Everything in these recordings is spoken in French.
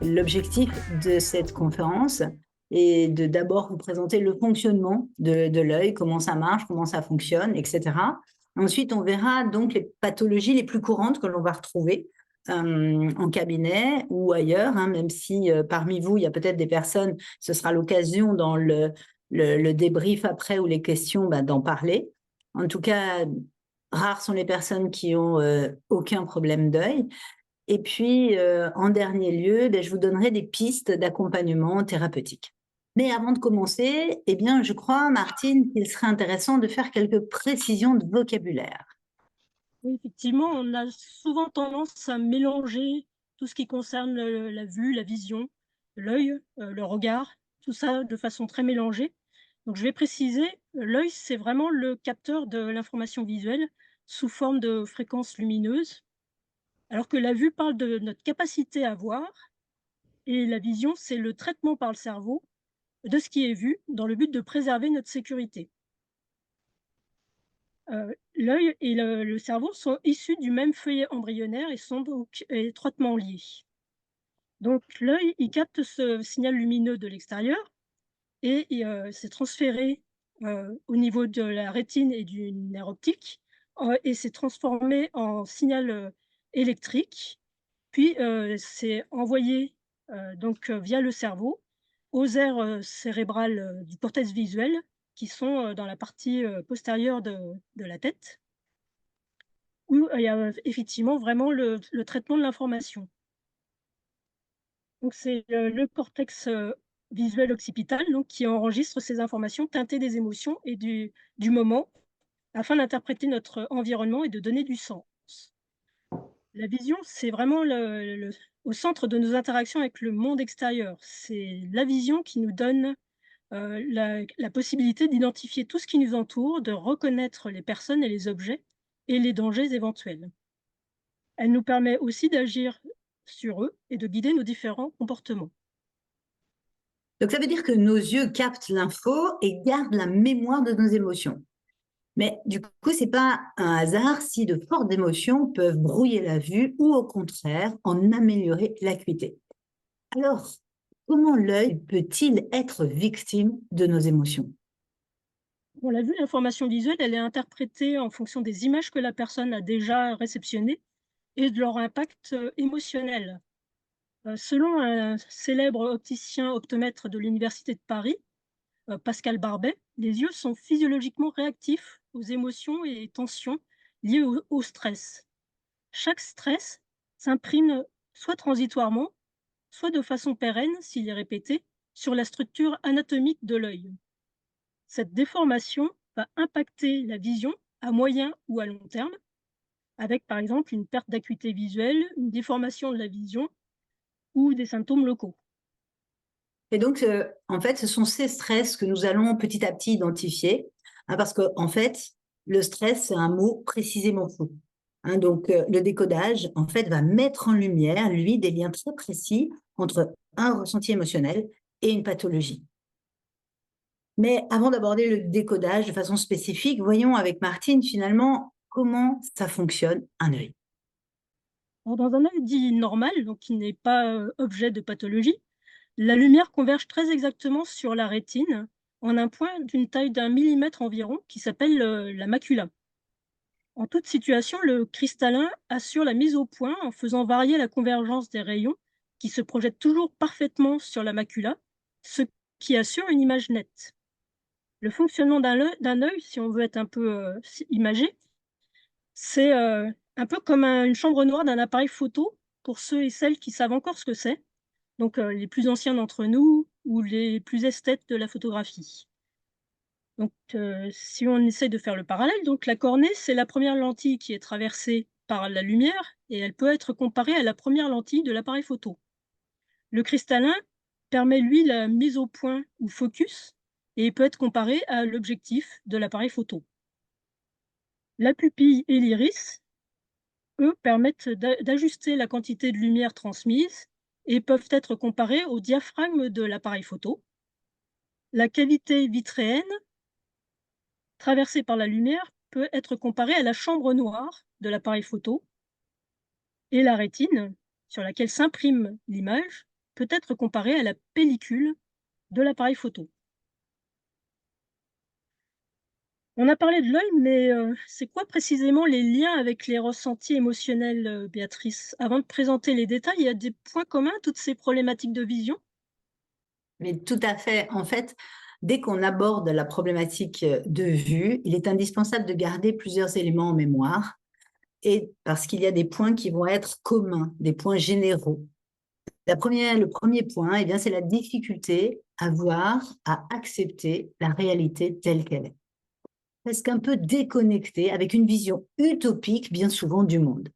L'objectif de cette conférence est de d'abord vous présenter le fonctionnement de l'œil, comment ça marche, comment ça fonctionne, etc. Ensuite, on verra donc les pathologies les plus courantes que l'on va retrouver en cabinet ou ailleurs, hein, même si parmi vous, il y a peut-être des personnes, ce sera l'occasion dans le débrief après ou les questions d'en parler. En tout cas, rares sont les personnes qui ont aucun problème d'œil. Et puis, en dernier lieu, je vous donnerai des pistes d'accompagnement thérapeutique. Mais avant de commencer, eh bien, je crois, Martine, qu'il serait intéressant de faire quelques précisions de vocabulaire. Oui, effectivement, on a souvent tendance à mélanger tout ce qui concerne la vue, la vision, l'œil, le regard, tout ça de façon très mélangée. Donc je vais préciser, l'œil, c'est vraiment le capteur de l'information visuelle sous forme de fréquences lumineuses, alors que la vue parle de notre capacité à voir et la vision, c'est le traitement par le cerveau de ce qui est vu dans le but de préserver notre sécurité. L'œil et le cerveau sont issus du même feuillet embryonnaire et sont donc étroitement liés. Donc l'œil, il capte ce signal lumineux de l'extérieur et c'est transféré, au niveau de la rétine et du nerf optique, et c'est transformé en signal, électrique. Puis, c'est envoyé, via le cerveau aux aires, cérébrales, du cortex visuel qui sont, dans la partie, postérieure de la tête. Où il y a effectivement vraiment le traitement de l'information. Donc c'est le cortex, visuel occipital donc qui enregistre ces informations teintées des émotions et du moment, afin d'interpréter notre environnement et de donner du sens. La vision, c'est vraiment le au centre de nos interactions avec le monde extérieur. C'est la vision qui nous donne, la possibilité d'identifier tout ce qui nous entoure, de reconnaître les personnes et les objets et les dangers éventuels. Elle nous permet aussi d'agir sur eux et de guider nos différents comportements. Donc, ça veut dire que nos yeux captent l'info et gardent la mémoire de nos émotions. Mais du coup, c'est pas un hasard si de fortes émotions peuvent brouiller la vue ou au contraire en améliorer l'acuité. Alors, comment l'œil peut-il être victime de nos émotions? On l'a vu, l'information visuelle, elle est interprétée en fonction des images que la personne a déjà réceptionnées et de leur impact émotionnel. Selon un célèbre opticien optomètre de l'Université de Paris, Pascal Barbet, les yeux sont physiologiquement réactifs aux émotions et tensions liées au stress. Chaque stress s'imprime soit transitoirement, soit de façon pérenne, s'il est répété, sur la structure anatomique de l'œil. Cette déformation va impacter la vision à moyen ou à long terme, avec par exemple une perte d'acuité visuelle, une déformation de la vision ou des symptômes locaux. Et donc, en fait, ce sont ces stress que nous allons petit à petit identifier, hein, parce que, en fait, le stress, c'est un mot précisément fou. Hein, donc, le décodage, en fait, va mettre en lumière, lui, des liens très précis entre un ressenti émotionnel et une pathologie. Mais avant d'aborder le décodage de façon spécifique, voyons avec Martine, finalement, comment ça fonctionne un œil. Alors, dans un œil dit normal, donc qui n'est pas objet de pathologie, la lumière converge très exactement sur la rétine en un point d'une taille d'1 millimètre environ qui s'appelle la macula. En toute situation, le cristallin assure la mise au point en faisant varier la convergence des rayons qui se projettent toujours parfaitement sur la macula, ce qui assure une image nette. Le fonctionnement d'un œil, si on veut être un peu imagé, c'est un peu comme une chambre noire d'un appareil photo pour ceux et celles qui savent encore ce que c'est, donc les plus anciens d'entre nous ou les plus esthètes de la photographie. Donc, si on essaie de faire le parallèle, donc la cornée, c'est la première lentille qui est traversée par la lumière et elle peut être comparée à la première lentille de l'appareil photo. Le cristallin permet, lui, la mise au point ou focus et peut être comparé à l'objectif de l'appareil photo. La pupille et l'iris, eux, permettent d'ajuster la quantité de lumière transmise et peuvent être comparés au diaphragme de l'appareil photo. La cavité vitréenne traversée par la lumière peut être comparée à la chambre noire de l'appareil photo et la rétine, sur laquelle s'imprime l'image, peut être comparé à la pellicule de l'appareil photo. On a parlé de l'œil, mais c'est quoi précisément les liens avec les ressentis émotionnels, Béatrice? Avant de présenter les détails, il y a des points communs à toutes ces problématiques de vision? Mais tout à fait. En fait, dès qu'on aborde la problématique de vue, il est indispensable de garder plusieurs éléments en mémoire, et parce qu'il y a des points qui vont être communs, des points généraux. Le premier point, eh bien, c'est la difficulté à voir, à accepter la réalité telle qu'elle est. Presque un peu déconnecté, avec une vision utopique bien souvent du monde.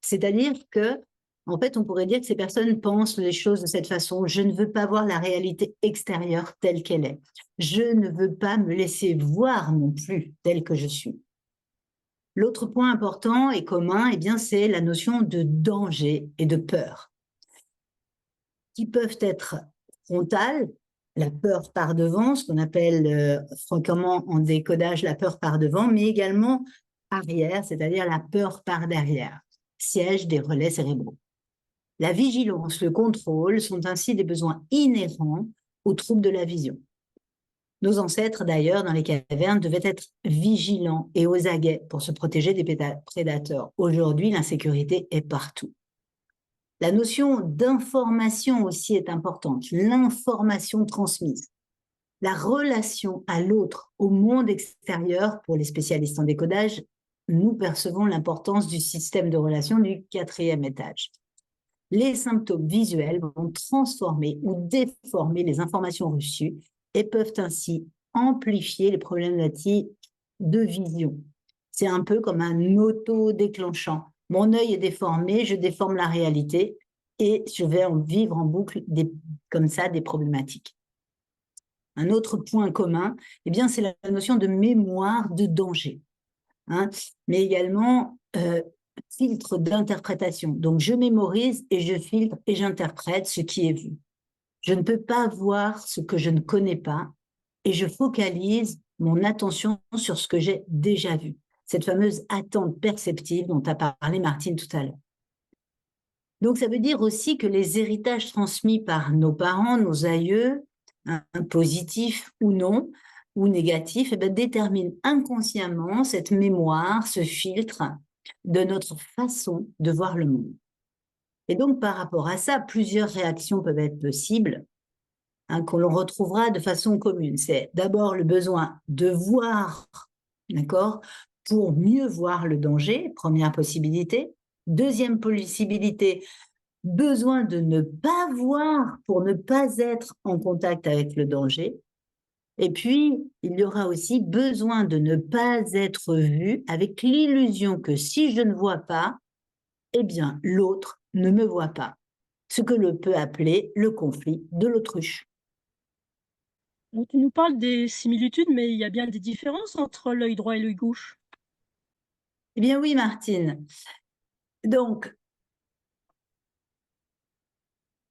C'est-à-dire que, en fait, on pourrait dire que ces personnes pensent les choses de cette façon. Je ne veux pas voir la réalité extérieure telle qu'elle est. Je ne veux pas me laisser voir non plus telle que je suis. L'autre point important et commun, eh bien, c'est la notion de danger et de peur, qui peuvent être frontales. La peur par devant, ce qu'on appelle fréquemment en décodage la peur par devant, mais également arrière, c'est-à-dire la peur par derrière, siège des relais cérébraux. La vigilance, le contrôle sont ainsi des besoins inhérents aux troubles de la vision. Nos ancêtres, d'ailleurs, dans les cavernes, devaient être vigilants et aux aguets pour se protéger des prédateurs. Aujourd'hui, l'insécurité est partout. La notion d'information aussi est importante, l'information transmise. La relation à l'autre, au monde extérieur, pour les spécialistes en décodage, nous percevons l'importance du système de relation du 4e étage. Les symptômes visuels vont transformer ou déformer les informations reçues et peuvent ainsi amplifier les problématiques de vision. C'est un peu comme un auto-déclenchant. Mon œil est déformé, je déforme la réalité et je vais en vivre en boucle comme ça des problématiques. Un autre point commun, eh bien, c'est la notion de mémoire de danger, hein, mais également filtre d'interprétation. Donc, je mémorise et je filtre et j'interprète ce qui est vu. Je ne peux pas voir ce que je ne connais pas et je focalise mon attention sur ce que j'ai déjà vu. Cette fameuse attente perceptive dont a parlé Martine tout à l'heure. Donc, ça veut dire aussi que les héritages transmis par nos parents, nos aïeux, positifs ou non, ou négatifs, eh bien, déterminent inconsciemment cette mémoire, ce filtre de notre façon de voir le monde. Et donc, par rapport à ça, plusieurs réactions peuvent être possibles, hein, que l'on retrouvera de façon commune. C'est d'abord le besoin de voir, d'accord, pour mieux voir le danger, première possibilité. Deuxième possibilité, besoin de ne pas voir pour ne pas être en contact avec le danger. Et puis, il y aura aussi besoin de ne pas être vu avec l'illusion que si je ne vois pas, eh bien, l'autre ne me voit pas. Ce que l'on peut appeler le conflit de l'autruche. Donc tu nous parles des similitudes, mais il y a bien des différences entre l'œil droit et l'œil gauche? Eh bien oui, Martine. Donc,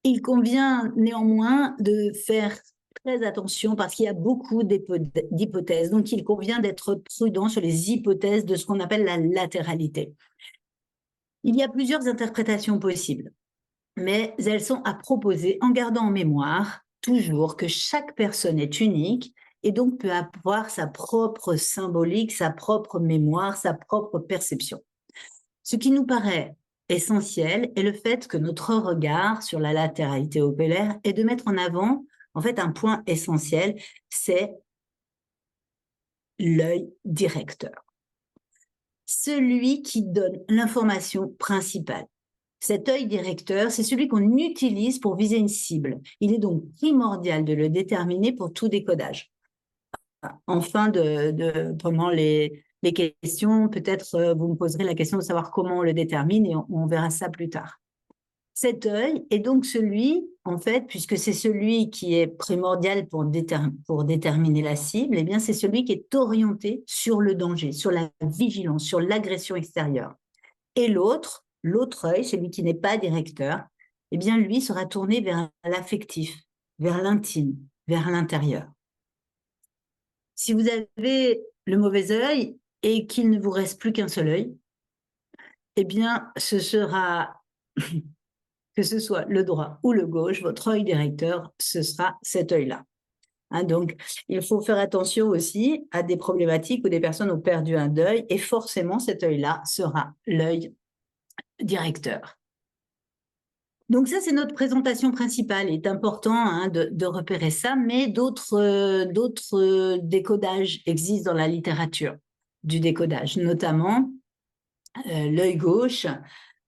il convient néanmoins de faire très attention parce qu'il y a beaucoup d'hypothèses. Donc, il convient d'être prudent sur les hypothèses de ce qu'on appelle la latéralité. Il y a plusieurs interprétations possibles, mais elles sont à proposer en gardant en mémoire toujours que chaque personne est unique et donc peut avoir sa propre symbolique, sa propre mémoire, sa propre perception. Ce qui nous paraît essentiel est le fait que notre regard sur la latéralité oculaire est de mettre en avant, en fait, un point essentiel, c'est l'œil directeur. Celui qui donne l'information principale. Cet œil directeur, c'est celui qu'on utilise pour viser une cible. Il est donc primordial de le déterminer pour tout décodage. En fin pendant les questions, peut-être vous me poserez la question de savoir comment on le détermine et on verra ça plus tard. Cet œil est donc celui, en fait, puisque c'est celui qui est primordial pour déterminer la cible, eh bien c'est celui qui est orienté sur le danger, sur la vigilance, sur l'agression extérieure. Et l'autre œil, celui qui n'est pas directeur, eh bien lui sera tourné vers l'affectif, vers l'intime, vers l'intérieur. Si vous avez le mauvais œil et qu'il ne vous reste plus qu'un seul œil, eh bien, ce sera que ce soit le droit ou le gauche, votre œil directeur, ce sera cet œil-là. Hein, donc, il faut faire attention aussi à des problématiques où des personnes ont perdu un œil et forcément cet œil-là sera l'œil directeur. Donc ça, c'est notre présentation principale. Il est important hein, de repérer ça, mais d'autres décodages existent dans la littérature du décodage, notamment l'œil gauche.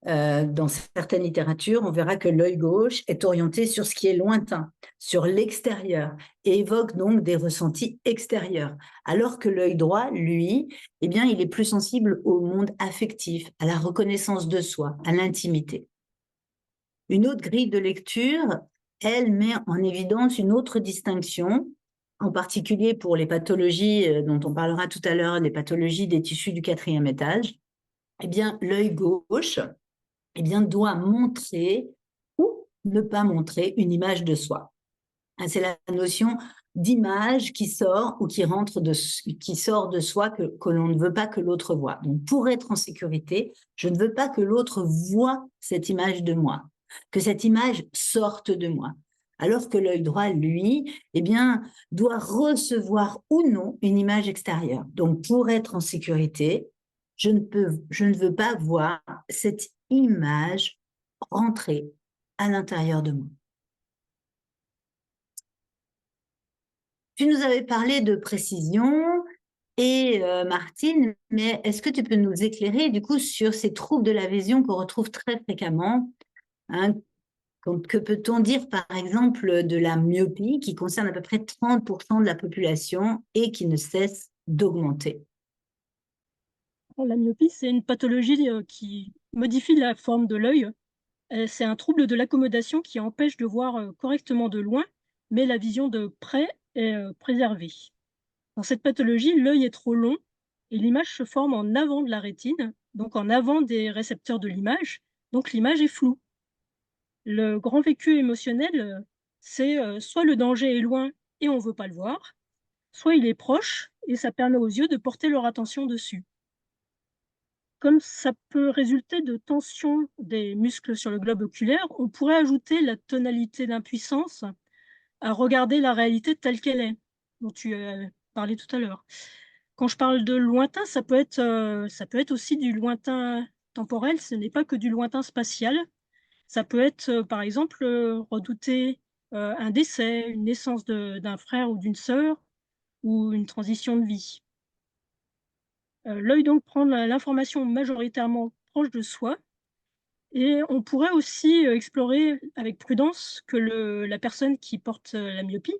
Dans certaines littératures, on verra que l'œil gauche est orienté sur ce qui est lointain, sur l'extérieur, et évoque donc des ressentis extérieurs, alors que l'œil droit, lui, eh bien, il est plus sensible au monde affectif, à la reconnaissance de soi, à l'intimité. Une autre grille de lecture, elle met en évidence une autre distinction, en particulier pour les pathologies dont on parlera tout à l'heure, les pathologies des tissus du 4e étage. Eh bien, l'œil gauche, eh bien, doit montrer ou ne pas montrer une image de soi. C'est la notion d'image qui sort ou qui sort de soi que l'on ne veut pas que l'autre voie. Donc, pour être en sécurité, je ne veux pas que l'autre voie cette image de moi, que cette image sorte de moi. Alors que l'œil droit, lui, eh bien, doit recevoir ou non une image extérieure. Donc, pour être en sécurité, je ne veux pas voir cette image rentrer à l'intérieur de moi. Tu nous avais parlé de précision et Martine, mais est-ce que tu peux nous éclairer du coup sur ces troubles de la vision qu'on retrouve très fréquemment hein, que peut-on dire par exemple de la myopie qui concerne à peu près 30% de la population et qui ne cesse d'augmenter? La myopie, c'est une pathologie qui modifie la forme de l'œil. C'est un trouble de l'accommodation qui empêche de voir correctement de loin, mais la vision de près est préservée. Dans cette pathologie, l'œil est trop long et l'image se forme en avant de la rétine, donc en avant des récepteurs de l'image, donc l'image est floue. Le grand vécu émotionnel, c'est soit le danger est loin et on ne veut pas le voir, soit il est proche et ça permet aux yeux de porter leur attention dessus. Comme ça peut résulter de tensions des muscles sur le globe oculaire, on pourrait ajouter la tonalité d'impuissance à regarder la réalité telle qu'elle est, dont tu as parlé tout à l'heure. Quand je parle de lointain, ça peut être aussi du lointain temporel, ce n'est pas que du lointain spatial. Ça peut être, par exemple, redouter un décès, une naissance d'un frère ou d'une sœur, ou une transition de vie. L'œil donc prend l'information majoritairement proche de soi et on pourrait aussi explorer avec prudence que la personne qui porte la myopie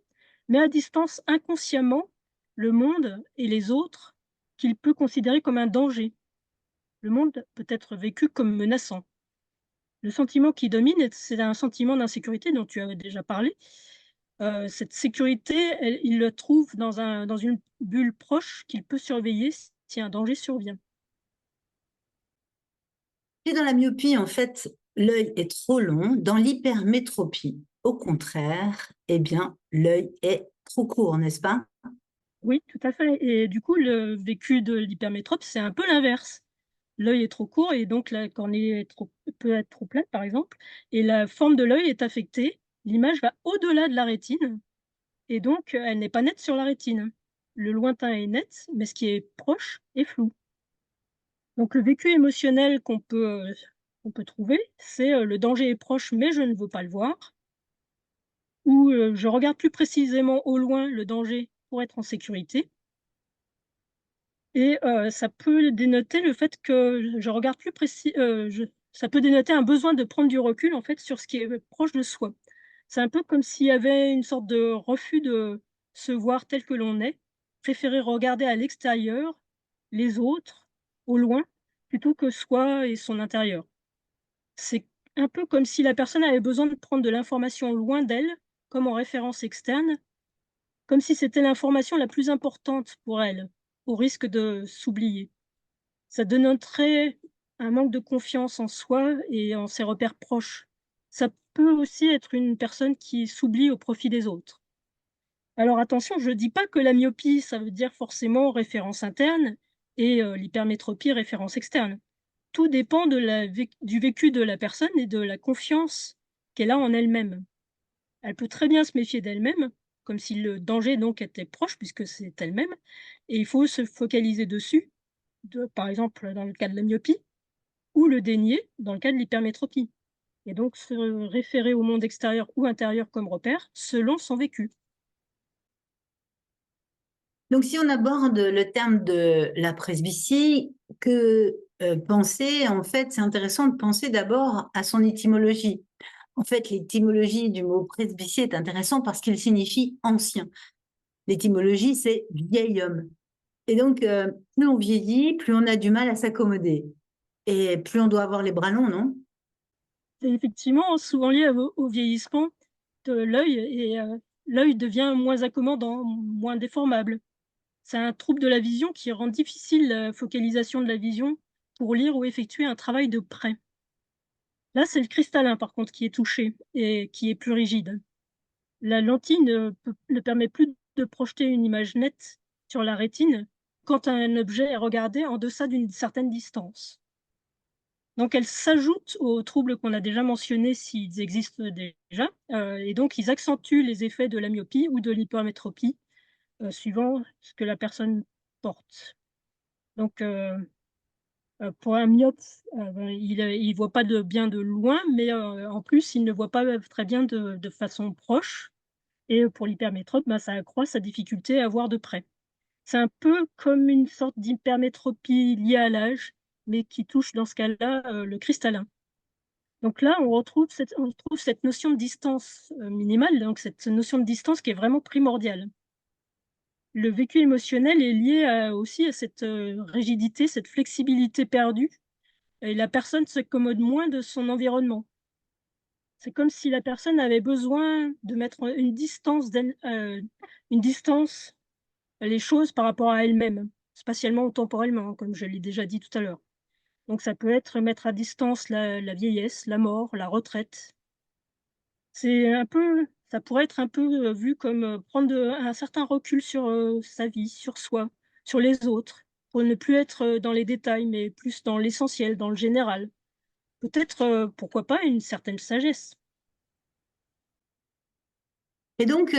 met à distance inconsciemment le monde et les autres qu'il peut considérer comme un danger. Le monde peut être vécu comme menaçant. Le sentiment qui domine, c'est un sentiment d'insécurité dont tu avais déjà parlé. Cette sécurité, il la trouve dans une bulle proche qu'il peut surveiller si un danger survient. Et dans la myopie, en fait, l'œil est trop long. Dans l'hypermétropie, au contraire, eh bien, l'œil est trop court, n'est-ce pas? Oui, tout à fait et du coup, le vécu de l'hypermétrope, c'est un peu l'inverse. L'œil est trop court et donc la cornée peut être trop plate, par exemple et la forme de l'œil est affectée. L'image va au-delà de la rétine et donc elle n'est pas nette sur la rétine. Le lointain est net, mais ce qui est proche est flou. Donc le vécu émotionnel qu'on peut trouver, c'est, le danger est proche, mais je ne veux pas le voir ou, je regarde plus précisément au loin le danger pour être en sécurité et ça peut dénoter le fait que je regarde plus précis ça peut dénoter un besoin de prendre du recul, en fait, sur ce qui est proche de soi. C'est un peu comme s'il y avait une sorte de refus de se voir tel que l'on est, préférer regarder à l'extérieur, les autres, au loin, plutôt que soi et son intérieur. C'est un peu comme si la personne avait besoin de prendre de l'information loin d'elle, comme en référence externe, comme si c'était l'information la plus importante pour elle, au risque de s'oublier. Ça dénoterait un manque de confiance en soi et en ses repères proches. Ça peut aussi être une personne qui s'oublie au profit des autres. Alors attention, je ne dis pas que la myopie, ça veut dire forcément référence interne et l'hypermétropie référence externe. tout dépend du vécu de la personne et de la confiance qu'elle a en elle-même. Elle peut très bien se méfier d'elle-même, comme si le danger donc était proche puisque c'est elle-même, et il faut se focaliser dessus, par exemple dans le cas de la myopie, ou le dénier dans le cas de l'hypermétropie, et donc se référer au monde extérieur ou intérieur comme repère selon son vécu. Donc, si on aborde le terme de la presbytie, que penser, en fait, c'est intéressant de penser d'abord à son étymologie. En fait, l'étymologie du mot presbytie est intéressant parce qu'il signifie ancien. L'étymologie, c'est vieil homme. Et donc, plus on vieillit, plus on a du mal à s'accommoder. Et plus on doit avoir les bras longs, non? C'est effectivement souvent lié au vieillissement de l'œil, et l'œil devient moins accommodant, moins déformable. C'est un trouble de la vision qui rend difficile la focalisation de la vision pour lire ou effectuer un travail de près. Là, c'est le cristallin par contre qui est touché et qui est plus rigide. La lentille ne permet plus de projeter une image nette sur la rétine quand un objet est regardé en deçà d'une certaine distance. Donc elle s'ajoute aux troubles qu'on a déjà mentionnés s'ils existent déjà, et donc ils accentuent les effets de la myopie ou de l'hypermétropie, suivant ce que la personne porte. Donc pour un myope, il voit pas bien de loin, mais en plus, il ne voit pas très bien de façon proche, et pour l'hypermétrope, bah, ça accroît sa difficulté à voir de près. C'est un peu comme une sorte d'hypermétropie liée à l'âge, mais qui touche dans ce cas-là, le cristallin. Donc là, on retrouve cette notion de distance, minimale, donc cette notion de distance qui est vraiment primordiale. Le vécu émotionnel est lié aussi à cette, rigidité, cette flexibilité perdue, et la personne s'accommode moins de son environnement. C'est comme si la personne avait besoin de mettre une distance, les choses par rapport à elle-même, spatialement ou temporellement, hein, comme je l'ai déjà dit tout à l'heure. Donc ça peut être mettre à distance la vieillesse, la mort, la retraite. Ça pourrait être un peu, vu comme, prendre, un certain recul sur, sa vie, sur soi, sur les autres, pour ne plus être, dans les détails, mais plus dans l'essentiel, dans le général. Peut-être, pourquoi pas une certaine sagesse. Et donc,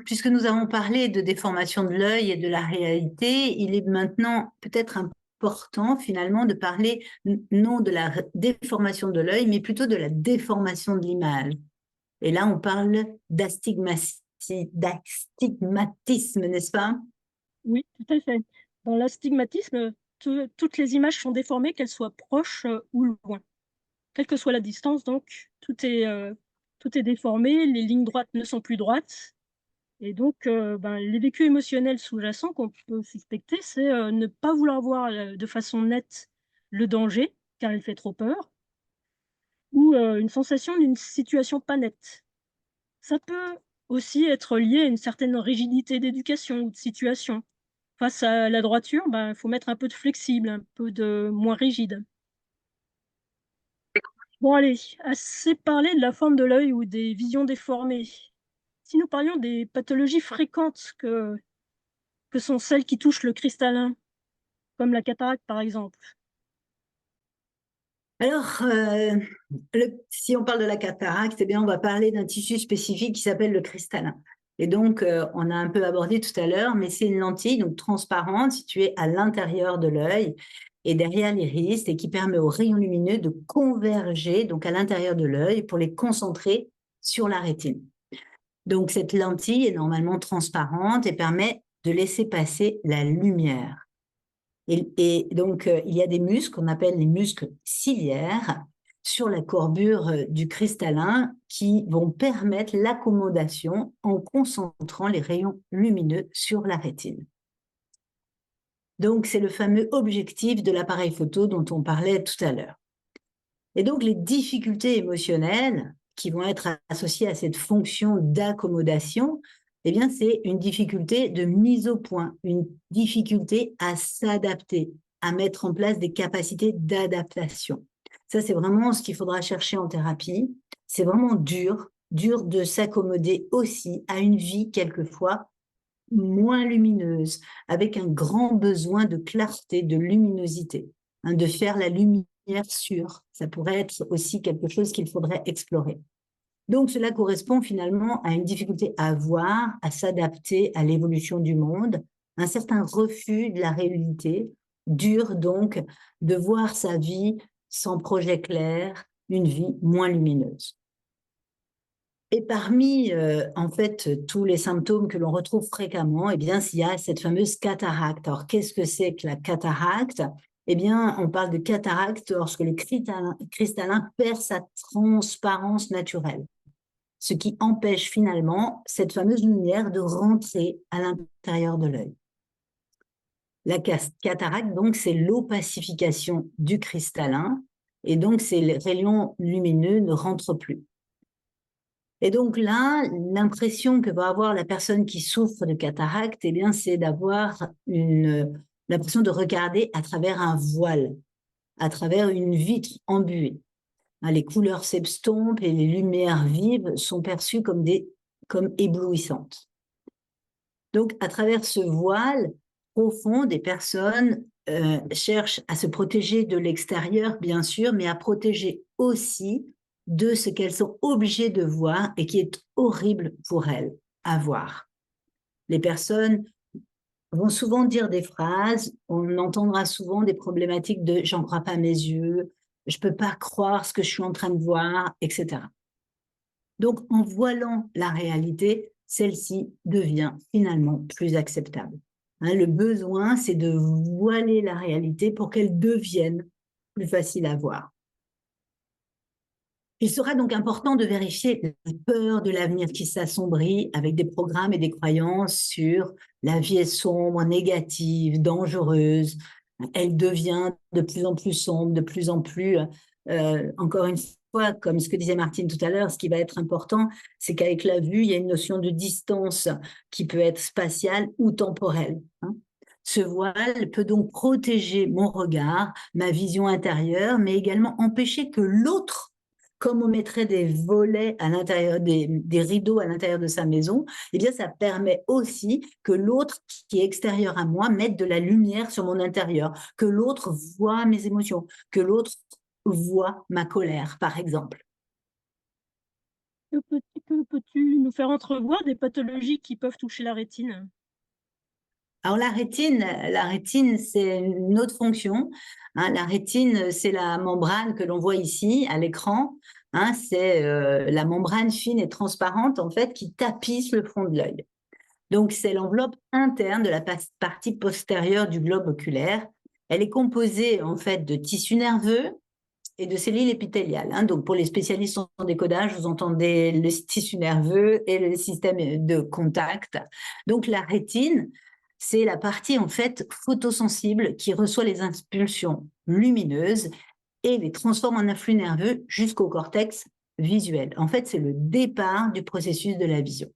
puisque nous avons parlé de déformation de l'œil et de la réalité, il est maintenant peut-être important finalement de parler non de la déformation de l'œil, mais plutôt de la déformation de l'image. Et là, on parle d'astigmatisme, n'est-ce pas? Oui, tout à fait. Dans l'astigmatisme, toutes les images sont déformées, qu'elles soient proches, ou loin. Quelle que soit la distance donc, tout est déformé, les lignes droites ne sont plus droites, et donc ben, les vécus émotionnels sous-jacents qu'on peut suspecter, c'est, ne pas vouloir voir, de façon nette le danger, car il fait trop peur, ou une sensation d'une situation pas nette. Ça peut aussi être lié à une certaine rigidité d'éducation ou de situation. Face à la droiture, ben, il faut mettre un peu de flexible, un peu de moins rigide. Bon allez, assez parlé de la forme de l'œil ou des visions déformées. Si nous parlions des pathologies fréquentes que sont celles qui touchent le cristallin, comme la cataracte par exemple. Alors, si on parle de la cataracte, eh bien, on va parler d'un tissu spécifique qui s'appelle le cristallin. Et donc, on a un peu abordé tout à l'heure, mais c'est une lentille donc transparente située à l'intérieur de l'œil et derrière l'iris et qui permet aux rayons lumineux de converger donc à l'intérieur de l'œil pour les concentrer sur la rétine. Donc, cette lentille est normalement transparente et permet de laisser passer la lumière. Et donc, il y a des muscles qu'on appelle les muscles ciliaires sur la courbure du cristallin qui vont permettre l'accommodation en concentrant les rayons lumineux sur la rétine. Donc, c'est le fameux objectif de l'appareil photo dont on parlait tout à l'heure. Et donc, les difficultés émotionnelles qui vont être associées à cette fonction d'accommodation, eh bien, c'est une difficulté de mise au point, une difficulté à s'adapter, à mettre en place des capacités d'adaptation. Ça, c'est vraiment ce qu'il faudra chercher en thérapie. C'est vraiment dur de s'accommoder aussi à une vie quelquefois moins lumineuse, avec un grand besoin de clarté, de luminosité. hein, de faire la lumière sûre. Ça pourrait être aussi quelque chose qu'il faudrait explorer. Donc, cela correspond finalement à une difficulté à voir, à s'adapter à l'évolution du monde, un certain refus de la réalité, dur donc de voir sa vie sans projet clair, une vie moins lumineuse. Et parmi, en fait, tous les symptômes que l'on retrouve fréquemment, eh bien, il y a cette fameuse cataracte. Alors, qu'est-ce que c'est que la cataracte? Eh bien, on parle de cataracte lorsque le cristallin perd sa transparence naturelle, ce qui empêche finalement cette fameuse lumière de rentrer à l'intérieur de l'œil. La cataracte, donc, c'est l'opacification du cristallin, et donc ces rayons lumineux ne rentrent plus. Et donc là, l'impression que va avoir la personne qui souffre de cataracte, eh bien, c'est d'avoir l'impression de regarder à travers un voile, à travers une vitre embuée. Les couleurs s'estompent et les lumières vives sont perçues comme éblouissantes. Donc, à travers ce voile profond, des personnes cherchent à se protéger de l'extérieur, bien sûr, mais à protéger aussi de ce qu'elles sont obligées de voir et qui est horrible pour elles à voir. Les personnes vont souvent dire des phrases, on entendra souvent des problématiques de « j'en crois pas mes yeux », « je peux pas croire ce que je suis en train de voir », etc. Donc, en voilant la réalité, celle-ci devient finalement plus acceptable. Le besoin, c'est de voiler la réalité pour qu'elle devienne plus facile à voir. Il sera donc important de vérifier la peur de l'avenir qui s'assombrit avec des programmes et des croyances sur la vie est sombre, négative, dangereuse. Elle devient de plus en plus sombre, de plus en plus, encore une fois, comme ce que disait Martine tout à l'heure, ce qui va être important, c'est qu'avec la vue, il y a une notion de distance qui peut être spatiale ou temporelle. Ce voile peut donc protéger mon regard, ma vision intérieure, mais également empêcher que l'autre, comme on mettrait des volets à l'intérieur, des rideaux à l'intérieur de sa maison, eh bien, ça permet aussi que l'autre qui est extérieur à moi mette de la lumière sur mon intérieur, que l'autre voit mes émotions, que l'autre voit ma colère, par exemple. Que peux-tu nous faire entrevoir des pathologies qui peuvent toucher la rétine? Alors la rétine, c'est une autre fonction. La rétine, c'est la membrane que l'on voit ici à l'écran. C'est la membrane fine et transparente en fait qui tapisse le fond de l'œil. Donc c'est l'enveloppe interne de la partie postérieure du globe oculaire. Elle est composée en fait de tissus nerveux et de cellules épithéliales. Donc pour les spécialistes en décodage, vous entendez le tissu nerveux et le système de contact. Donc la rétine, c'est la partie en fait photosensible qui reçoit les impulsions lumineuses et les transforme en influx nerveux jusqu'au cortex visuel. En fait, c'est le départ du processus de la vision.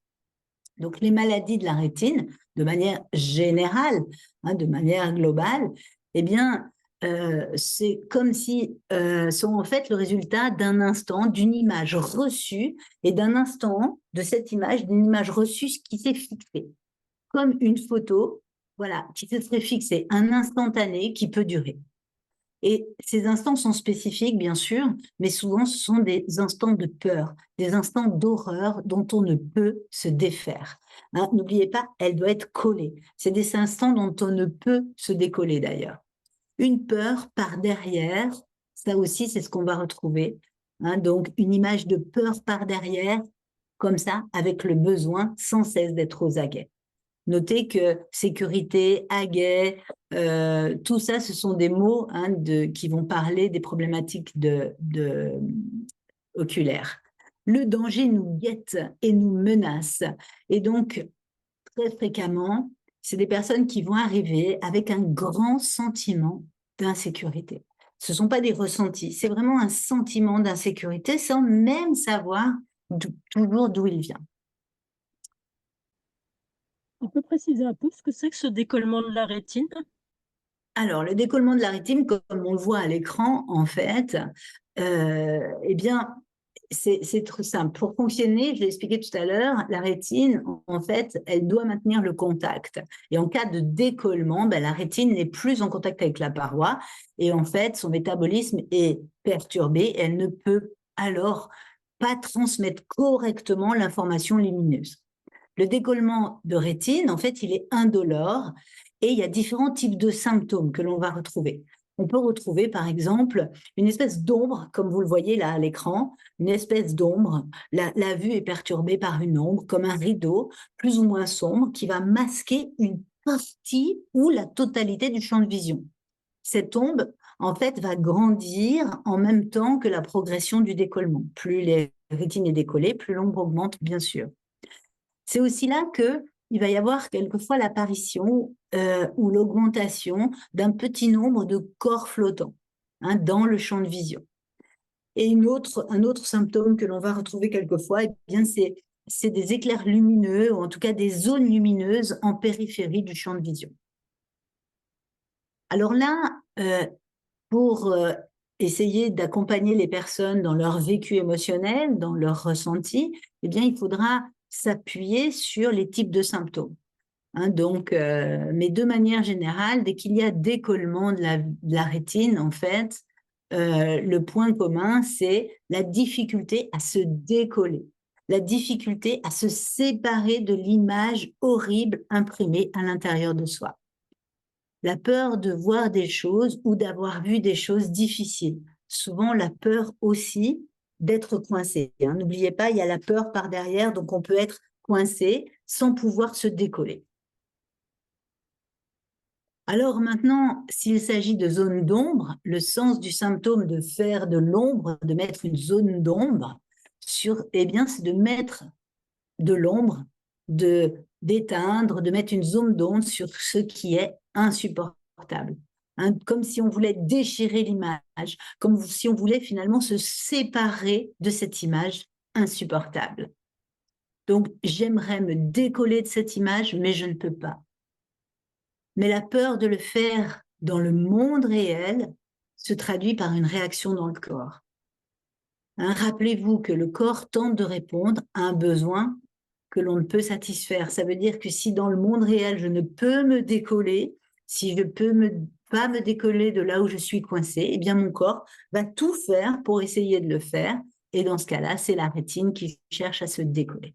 Donc les maladies de la rétine, de manière générale, de manière globale, eh bien, c'est comme si sont en fait le résultat d'un instant, d'une image reçue et d'un instant de cette image, d'une image reçue qui s'est fixée comme une photo, voilà, qui se serait fixée, un instantané qui peut durer. Et ces instants sont spécifiques, bien sûr, mais souvent ce sont des instants de peur, des instants d'horreur dont on ne peut se défaire. N'oubliez pas, elle doit être collée. C'est des instants dont on ne peut se décoller d'ailleurs. Une peur par derrière, ça aussi c'est ce qu'on va retrouver. Donc une image de peur par derrière, comme ça, avec le besoin sans cesse d'être aux aguets. Notez que sécurité, aguet, tout ça, ce sont des mots qui vont parler des problématiques oculaires. Le danger nous guette et nous menace. Et donc, très fréquemment, c'est des personnes qui vont arriver avec un grand sentiment d'insécurité. Ce ne sont pas des ressentis, c'est vraiment un sentiment d'insécurité sans même savoir toujours d'où il vient. Tu peux préciser un peu ce que c'est que ce décollement de la rétine? Alors, le décollement de la rétine, comme on le voit à l'écran, en fait, eh bien, c'est trop simple. Pour fonctionner, je l'ai expliqué tout à l'heure, la rétine, en fait, elle doit maintenir le contact. Et en cas de décollement, la rétine n'est plus en contact avec la paroi. Et en fait, son métabolisme est perturbé. Elle ne peut alors pas transmettre correctement l'information lumineuse. Le décollement de rétine, en fait, il est indolore et il y a différents types de symptômes que l'on va retrouver. On peut retrouver, par exemple, une espèce d'ombre, comme vous le voyez là à l'écran, une espèce d'ombre. La vue est perturbée par une ombre, comme un rideau, plus ou moins sombre, qui va masquer une partie ou la totalité du champ de vision. Cette ombre, en fait, va grandir en même temps que la progression du décollement. Plus les rétines est décollée, plus l'ombre augmente, bien sûr. C'est aussi là qu'il va y avoir quelquefois l'apparition ou l'augmentation d'un petit nombre de corps flottants dans le champ de vision. Et un autre symptôme que l'on va retrouver quelquefois, c'est des éclairs lumineux, ou en tout cas des zones lumineuses en périphérie du champ de vision. Alors là, pour essayer d'accompagner les personnes dans leur vécu émotionnel, dans leur ressenti, eh bien, il faudra s'appuyer sur les types de symptômes. Mais de manière générale, dès qu'il y a décollement de la rétine, en fait, le point commun, c'est la difficulté à se décoller, la difficulté à se séparer de l'image horrible imprimée à l'intérieur de soi. La peur de voir des choses ou d'avoir vu des choses difficiles. Souvent, la peur aussi d'être coincé. N'oubliez pas, il y a la peur par derrière, donc on peut être coincé sans pouvoir se décoller. Alors maintenant, s'il s'agit de zone d'ombre, le sens du symptôme de faire de l'ombre, de mettre une zone d'ombre, c'est de mettre de l'ombre, d'éteindre, de mettre une zone d'ombre sur ce qui est insupportable. Comme si on voulait déchirer l'image, comme si on voulait finalement se séparer de cette image insupportable. Donc, j'aimerais me décoller de cette image, mais je ne peux pas. Mais la peur de le faire dans le monde réel se traduit par une réaction dans le corps. Rappelez-vous que le corps tente de répondre à un besoin que l'on ne peut satisfaire. Ça veut dire que si dans le monde réel, je ne peux me décoller, si je ne peux pas me décoller de là où je suis coincée, eh bien mon corps va tout faire pour essayer de le faire. Et dans ce cas-là, c'est la rétine qui cherche à se décoller.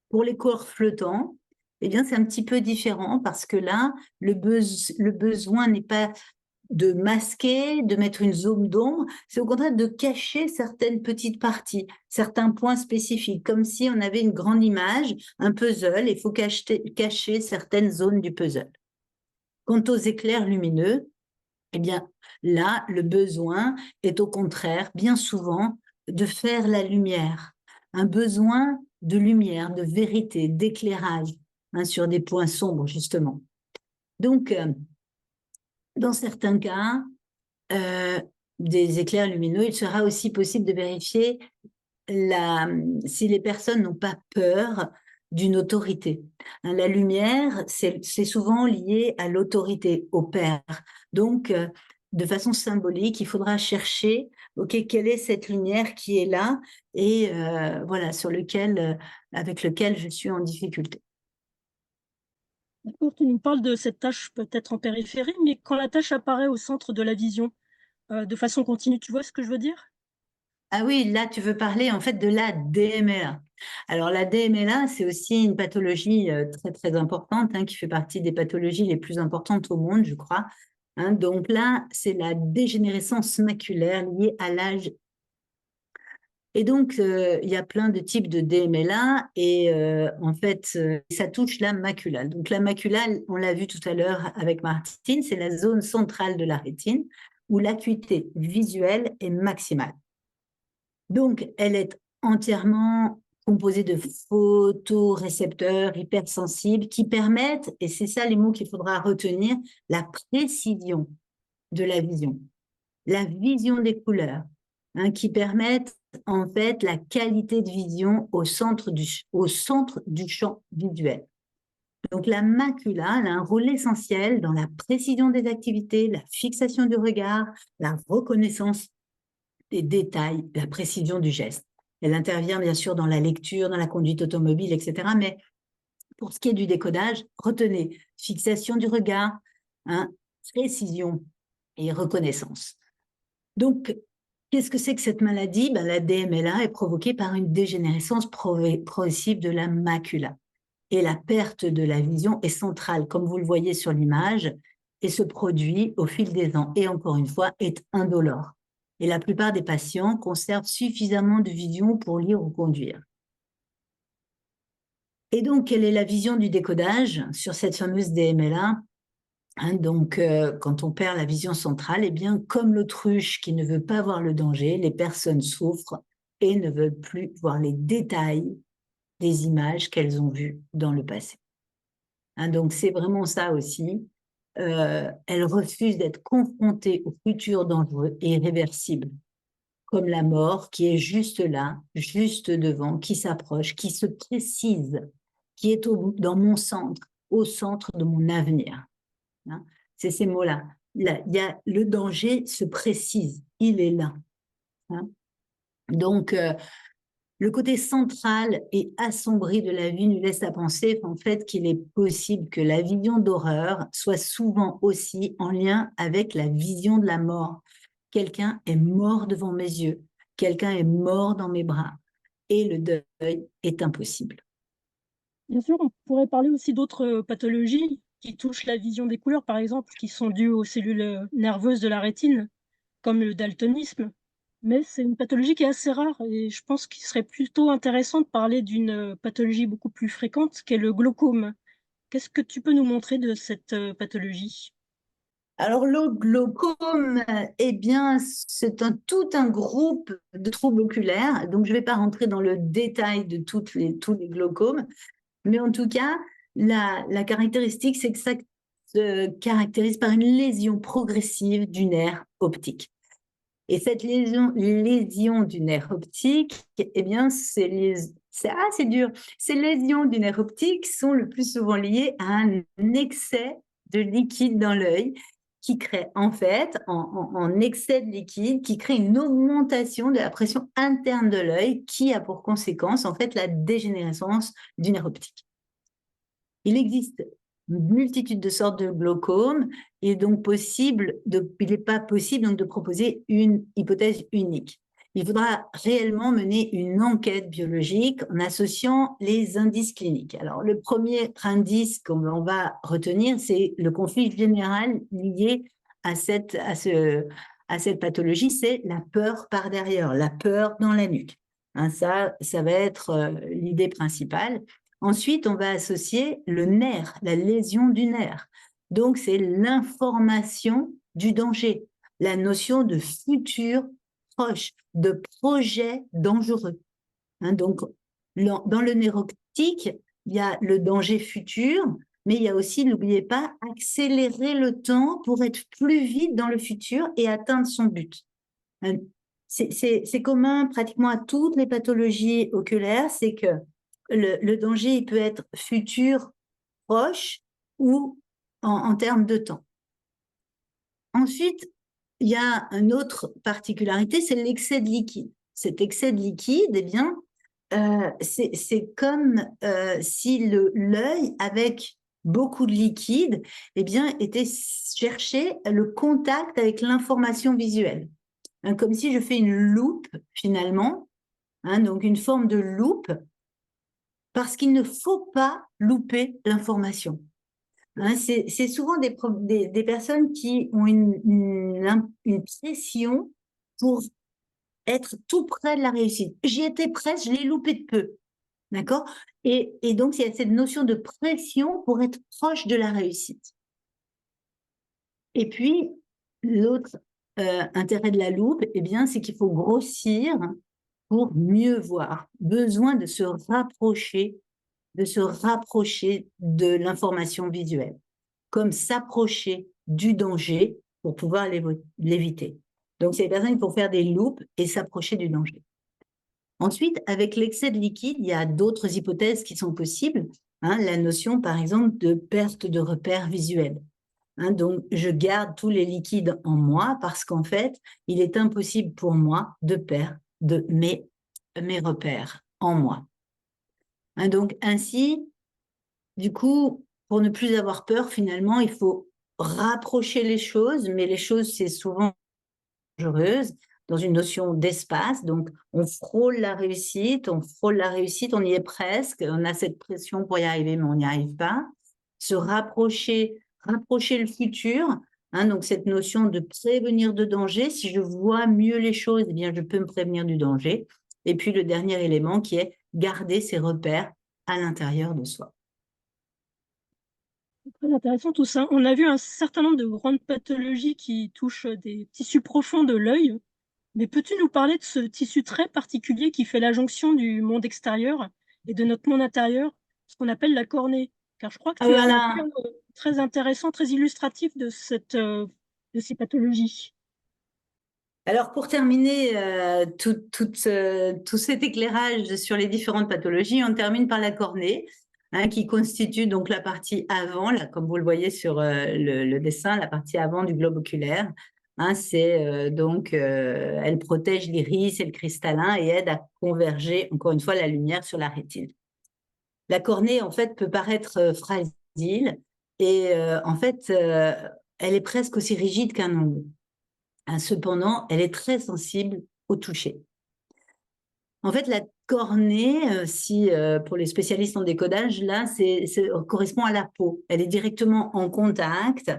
Pour les corps flottants, eh bien c'est un petit peu différent parce que là, le besoin n'est pas de masquer, de mettre une zone d'ombre, c'est au contraire de cacher certaines petites parties, certains points spécifiques, comme si on avait une grande image, un puzzle, et il faut cacher certaines zones du puzzle. Quant aux éclairs lumineux, eh bien là, le besoin est au contraire, bien souvent, de faire la lumière, un besoin de lumière, de vérité, d'éclairage, sur des points sombres, justement. Donc, dans certains cas, des éclairs lumineux, il sera aussi possible de vérifier si les personnes n'ont pas peur d'une autorité. La lumière, c'est souvent lié à l'autorité, au père. Donc, de façon symbolique, il faudra chercher, quelle est cette lumière qui est là et voilà, avec lequel je suis en difficulté. D'accord, tu nous parles de cette tâche peut-être en périphérie, mais quand la tâche apparaît au centre de la vision, de façon continue, tu vois ce que je veux dire? Ah oui, là, tu veux parler en fait de la DMLA. Alors, la DMLA, c'est aussi une pathologie très, très importante qui fait partie des pathologies les plus importantes au monde, je crois. Donc là, c'est la dégénérescence maculaire liée à l'âge. Et donc, il y a plein de types de DMLA et en fait, ça touche la macula. Donc, la macula, on l'a vu tout à l'heure avec Martine, c'est la zone centrale de la rétine où l'acuité visuelle est maximale. Donc, elle est entièrement composée de photorécepteurs hypersensibles qui permettent, et c'est ça les mots qu'il faudra retenir, la précision de la vision des couleurs, qui permettent en fait la qualité de vision au centre du champ visuel. Donc la macula elle a un rôle essentiel dans la précision des activités, la fixation du regard, la reconnaissance des détails, la précision du geste. Elle intervient bien sûr dans la lecture, dans la conduite automobile, etc. Mais pour ce qui est du décodage, retenez fixation du regard, hein, précision et reconnaissance. Donc, qu'est-ce que c'est que cette maladie? La DMLA est provoquée par une dégénérescence progressive de la macula. Et la perte de la vision est centrale, comme vous le voyez sur l'image, et se produit au fil des ans. Et encore une fois, est indolore. Et la plupart des patients conservent suffisamment de vision pour lire ou conduire. Et donc, quelle est la vision du décodage sur cette fameuse DMLA? Donc, quand on perd la vision centrale, eh bien, comme l'autruche qui ne veut pas voir le danger, les personnes souffrent et ne veulent plus voir les détails des images qu'elles ont vues dans le passé. Donc, c'est vraiment ça aussi. Elles refusent d'être confrontées au futur dangereux et irréversible, comme la mort qui est juste là, juste devant, qui s'approche, qui se précise, qui est dans mon centre, au centre de mon avenir. C'est ces mots-là. Là, le danger se précise, il est là. Donc, le côté central et assombri de la vie nous laisse à penser en fait qu'il est possible que la vision d'horreur soit souvent aussi en lien avec la vision de la mort. Quelqu'un est mort devant mes yeux, quelqu'un est mort dans mes bras, et le deuil est impossible. Bien sûr, on pourrait parler aussi d'autres pathologies qui touchent la vision des couleurs, par exemple, qui sont dues aux cellules nerveuses de la rétine, comme le daltonisme. Mais c'est une pathologie qui est assez rare et je pense qu'il serait plutôt intéressant de parler d'une pathologie beaucoup plus fréquente qu'est le glaucome. Qu'est-ce que tu peux nous montrer de cette pathologie? Alors, le glaucome, eh bien, c'est tout un groupe de troubles oculaires. Donc, je ne vais pas rentrer dans le détail de tous les glaucomes, mais en tout cas, la caractéristique, c'est que ça se caractérise par une lésion progressive du nerf optique. Et cette lésion du nerf optique, eh bien, c'est dur. Ces lésions du nerf optique sont le plus souvent liées à un excès de liquide dans l'œil qui crée en fait, en excès de liquide, qui crée une augmentation de la pression interne de l'œil qui a pour conséquence en fait la dégénérescence du nerf optique. Il existe une multitude de sortes de glaucome et donc il n'est pas possible donc de proposer une hypothèse unique. Il faudra réellement mener une enquête biologique en associant les indices cliniques. Alors, le premier indice qu'on va retenir, c'est le conflit général lié à cette pathologie, c'est la peur par derrière, la peur dans la nuque. Ça va être l'idée principale. Ensuite, on va associer le nerf, la lésion du nerf. Donc, c'est l'information du danger, la notion de futur proche, de projet dangereux. Donc, dans le nerf optique, il y a le danger futur, mais il y a aussi, n'oubliez pas, accélérer le temps pour être plus vite dans le futur et atteindre son but. C'est commun pratiquement à toutes les pathologies oculaires, c'est que le danger il peut être futur, proche ou en termes de temps. Ensuite, il y a une autre particularité, c'est l'excès de liquide. Cet excès de liquide, eh bien, c'est comme si l'œil, avec beaucoup de liquide, eh bien, était chercher le contact avec l'information visuelle. Comme si je fais une loupe, finalement, donc une forme de loupe, parce qu'il ne faut pas louper l'information. C'est souvent des personnes qui ont une pression pour être tout près de la réussite. J'y étais presque, je l'ai loupé de peu. D'accord ? Et donc, il y a cette notion de pression pour être proche de la réussite. Et puis, l'autre intérêt de la loupe, eh bien, c'est qu'il faut grossir pour mieux voir. Besoin de se rapprocher de l'information visuelle, comme s'approcher du danger pour pouvoir l'éviter. Donc, c'est les personnes qui vont faire des loupes et s'approcher du danger. Ensuite, avec l'excès de liquide, il y a d'autres hypothèses qui sont possibles. La notion, par exemple, de perte de repères visuels. Donc, je garde tous les liquides en moi parce qu'en fait, il est impossible pour moi de perdre mes mes repères en moi. Hein, donc ainsi, du coup, pour ne plus avoir peur, finalement, il faut rapprocher les choses, mais les choses, c'est souvent dangereuse, dans une notion d'espace. Donc, on frôle la réussite, on y est presque, on a cette pression pour y arriver, mais on n'y arrive pas. Se rapprocher le futur, hein, donc cette notion de prévenir de danger. Si je vois mieux les choses, eh bien, je peux me prévenir du danger. Et puis, le dernier élément qui est garder ses repères à l'intérieur de soi. Très intéressant tout ça. On a vu un certain nombre de grandes pathologies qui touchent des tissus profonds de l'œil. Mais peux-tu nous parler de ce tissu très particulier qui fait la jonction du monde extérieur et de notre monde intérieur, ce qu'on appelle la cornée? Car je crois que Ah, tu as un voilà. terme très intéressant, très illustratif de ces pathologies. Alors, pour terminer tout cet éclairage sur les différentes pathologies, on termine par la cornée, hein, qui constitue donc la partie avant, là, comme vous le voyez sur le dessin, la partie avant du globe oculaire. Hein, elle protège l'iris et le cristallin et aide à converger, encore une fois, la lumière sur la rétine. La cornée, en fait, peut paraître fragile et en fait, elle est presque aussi rigide qu'un ongle. Cependant, elle est très sensible au toucher. En fait, la cornée, pour les spécialistes en décodage, là, correspond à la peau. Elle est directement en contact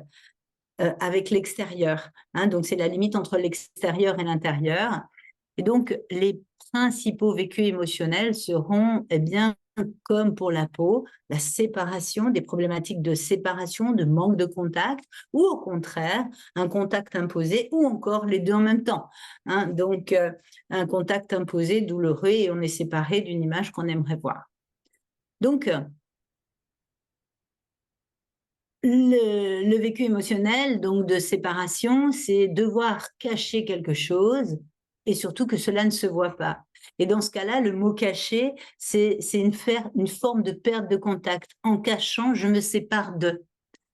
avec l'extérieur. Hein, donc, c'est la limite entre l'extérieur et l'intérieur. Et donc, les principaux vécus émotionnels seront, eh bien, comme pour la peau, la séparation, des problématiques de séparation, de manque de contact, ou au contraire, un contact imposé, ou encore les deux en même temps. Hein, donc, un contact imposé douloureux et on est séparé d'une image qu'on aimerait voir. Donc, le vécu émotionnel, donc de séparation, c'est devoir cacher quelque chose et surtout que cela ne se voit pas. Et dans ce cas-là, le mot cacher, c'est une forme de perte de contact. En cachant, je me sépare de.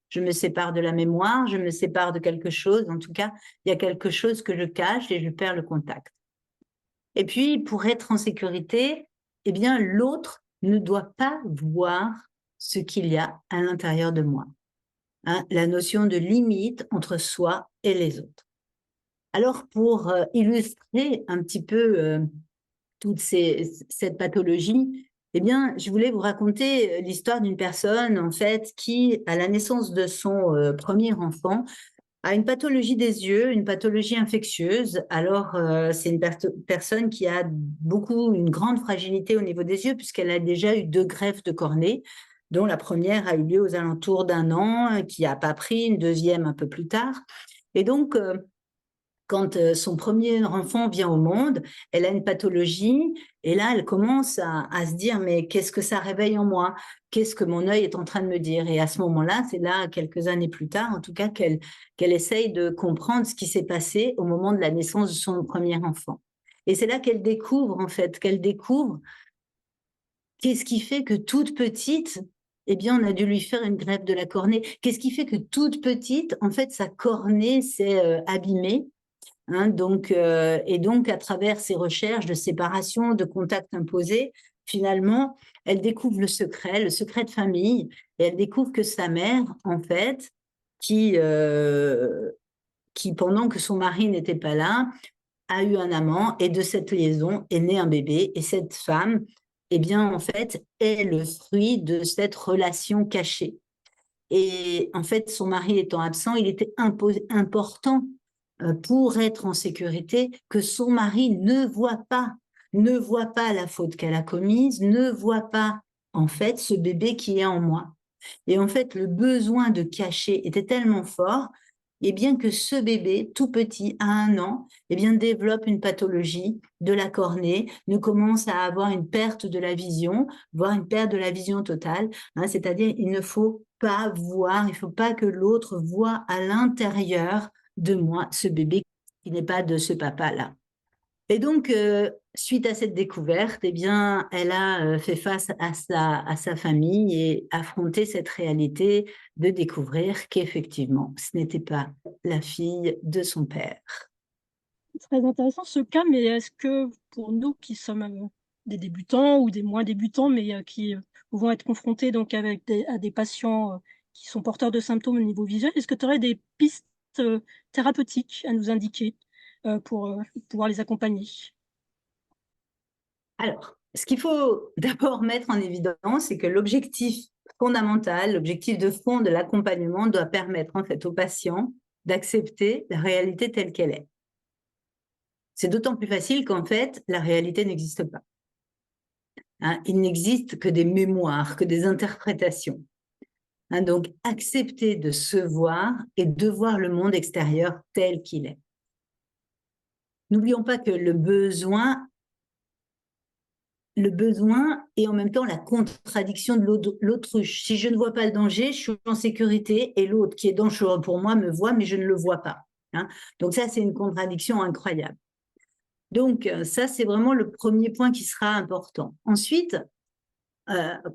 Je me sépare de la mémoire, je me sépare de quelque chose. En tout cas, il y a quelque chose que je cache et je perds le contact. Et puis, pour être en sécurité, eh bien, l'autre ne doit pas voir ce qu'il y a à l'intérieur de moi. Hein, la notion de limite entre soi et les autres. Alors, pour illustrer un petit peu cette pathologie, eh bien, je voulais vous raconter l'histoire d'une personne, en fait, qui, à la naissance de son premier enfant, a une pathologie des yeux, une pathologie infectieuse. Alors, c'est une personne qui a une grande fragilité au niveau des yeux, puisqu'elle a déjà eu 2 greffes de cornée, dont la première a eu lieu aux alentours d'1 an, qui n'a pas pris, une deuxième un peu plus tard. Et donc, quand son premier enfant vient au monde, elle a une pathologie et là, elle commence à se dire, mais qu'est-ce que ça réveille en moi? Qu'est-ce que mon œil est en train de me dire? Et à ce moment-là, c'est là, quelques années plus tard, en tout cas, qu'elle essaye de comprendre ce qui s'est passé au moment de la naissance de son premier enfant. Et c'est là qu'elle découvre, en fait, qu'est-ce qui fait que toute petite, eh bien, on a dû lui faire une greffe de la cornée. Qu'est-ce qui fait que toute petite, en fait, sa cornée s'est abîmée. Hein, et donc, à travers ses recherches de séparation, de contact imposé, finalement, elle découvre le secret de famille, et elle découvre que sa mère, en fait, qui pendant que son mari n'était pas là, a eu un amant, et de cette liaison est né un bébé. Et cette femme, eh bien, en fait, est le fruit de cette relation cachée. Et en fait, son mari étant absent, il était important pour être en sécurité que son mari ne voit pas la faute qu'elle a commise, ne voit pas en fait ce bébé qui est en moi. Et en fait, le besoin de cacher était tellement fort, et bien que ce bébé, tout petit, à 1 an, eh bien, développe une pathologie de la cornée, ne commence à avoir une perte de la vision, voire une perte de la vision totale. Hein, c'est-à-dire, il ne faut pas voir, il ne faut pas que l'autre voie à l'intérieur de moi ce bébé qui n'est pas de ce papa-là. Et donc, suite à cette découverte, eh bien, elle a fait face à sa famille et affronté cette réalité de découvrir qu'effectivement, ce n'était pas la fille de son père. Très intéressant ce cas, mais est-ce que pour nous qui sommes, des débutants ou des moins débutants, mais qui, pouvons être confrontés donc avec des patients, qui sont porteurs de symptômes au niveau visuel, est-ce que tu aurais des pistes, thérapeutiques à nous indiquer, pour, pouvoir les accompagner? Alors, ce qu'il faut d'abord mettre en évidence, c'est que l'objectif fondamental, l'objectif de fond de l'accompagnement doit permettre en fait au patient d'accepter la réalité telle qu'elle est. C'est d'autant plus facile qu'en fait, la réalité n'existe pas. Hein, il n'existe que des mémoires, que des interprétations. Hein, donc, accepter de se voir et de voir le monde extérieur tel qu'il est. N'oublions pas que le besoin et en même temps la contradiction de l'autruche. Si je ne vois pas le danger, je suis en sécurité et l'autre qui est dangereux pour moi me voit, mais je ne le vois pas. Hein. Donc ça, c'est une contradiction incroyable. Donc ça, c'est vraiment le premier point qui sera important. Ensuite,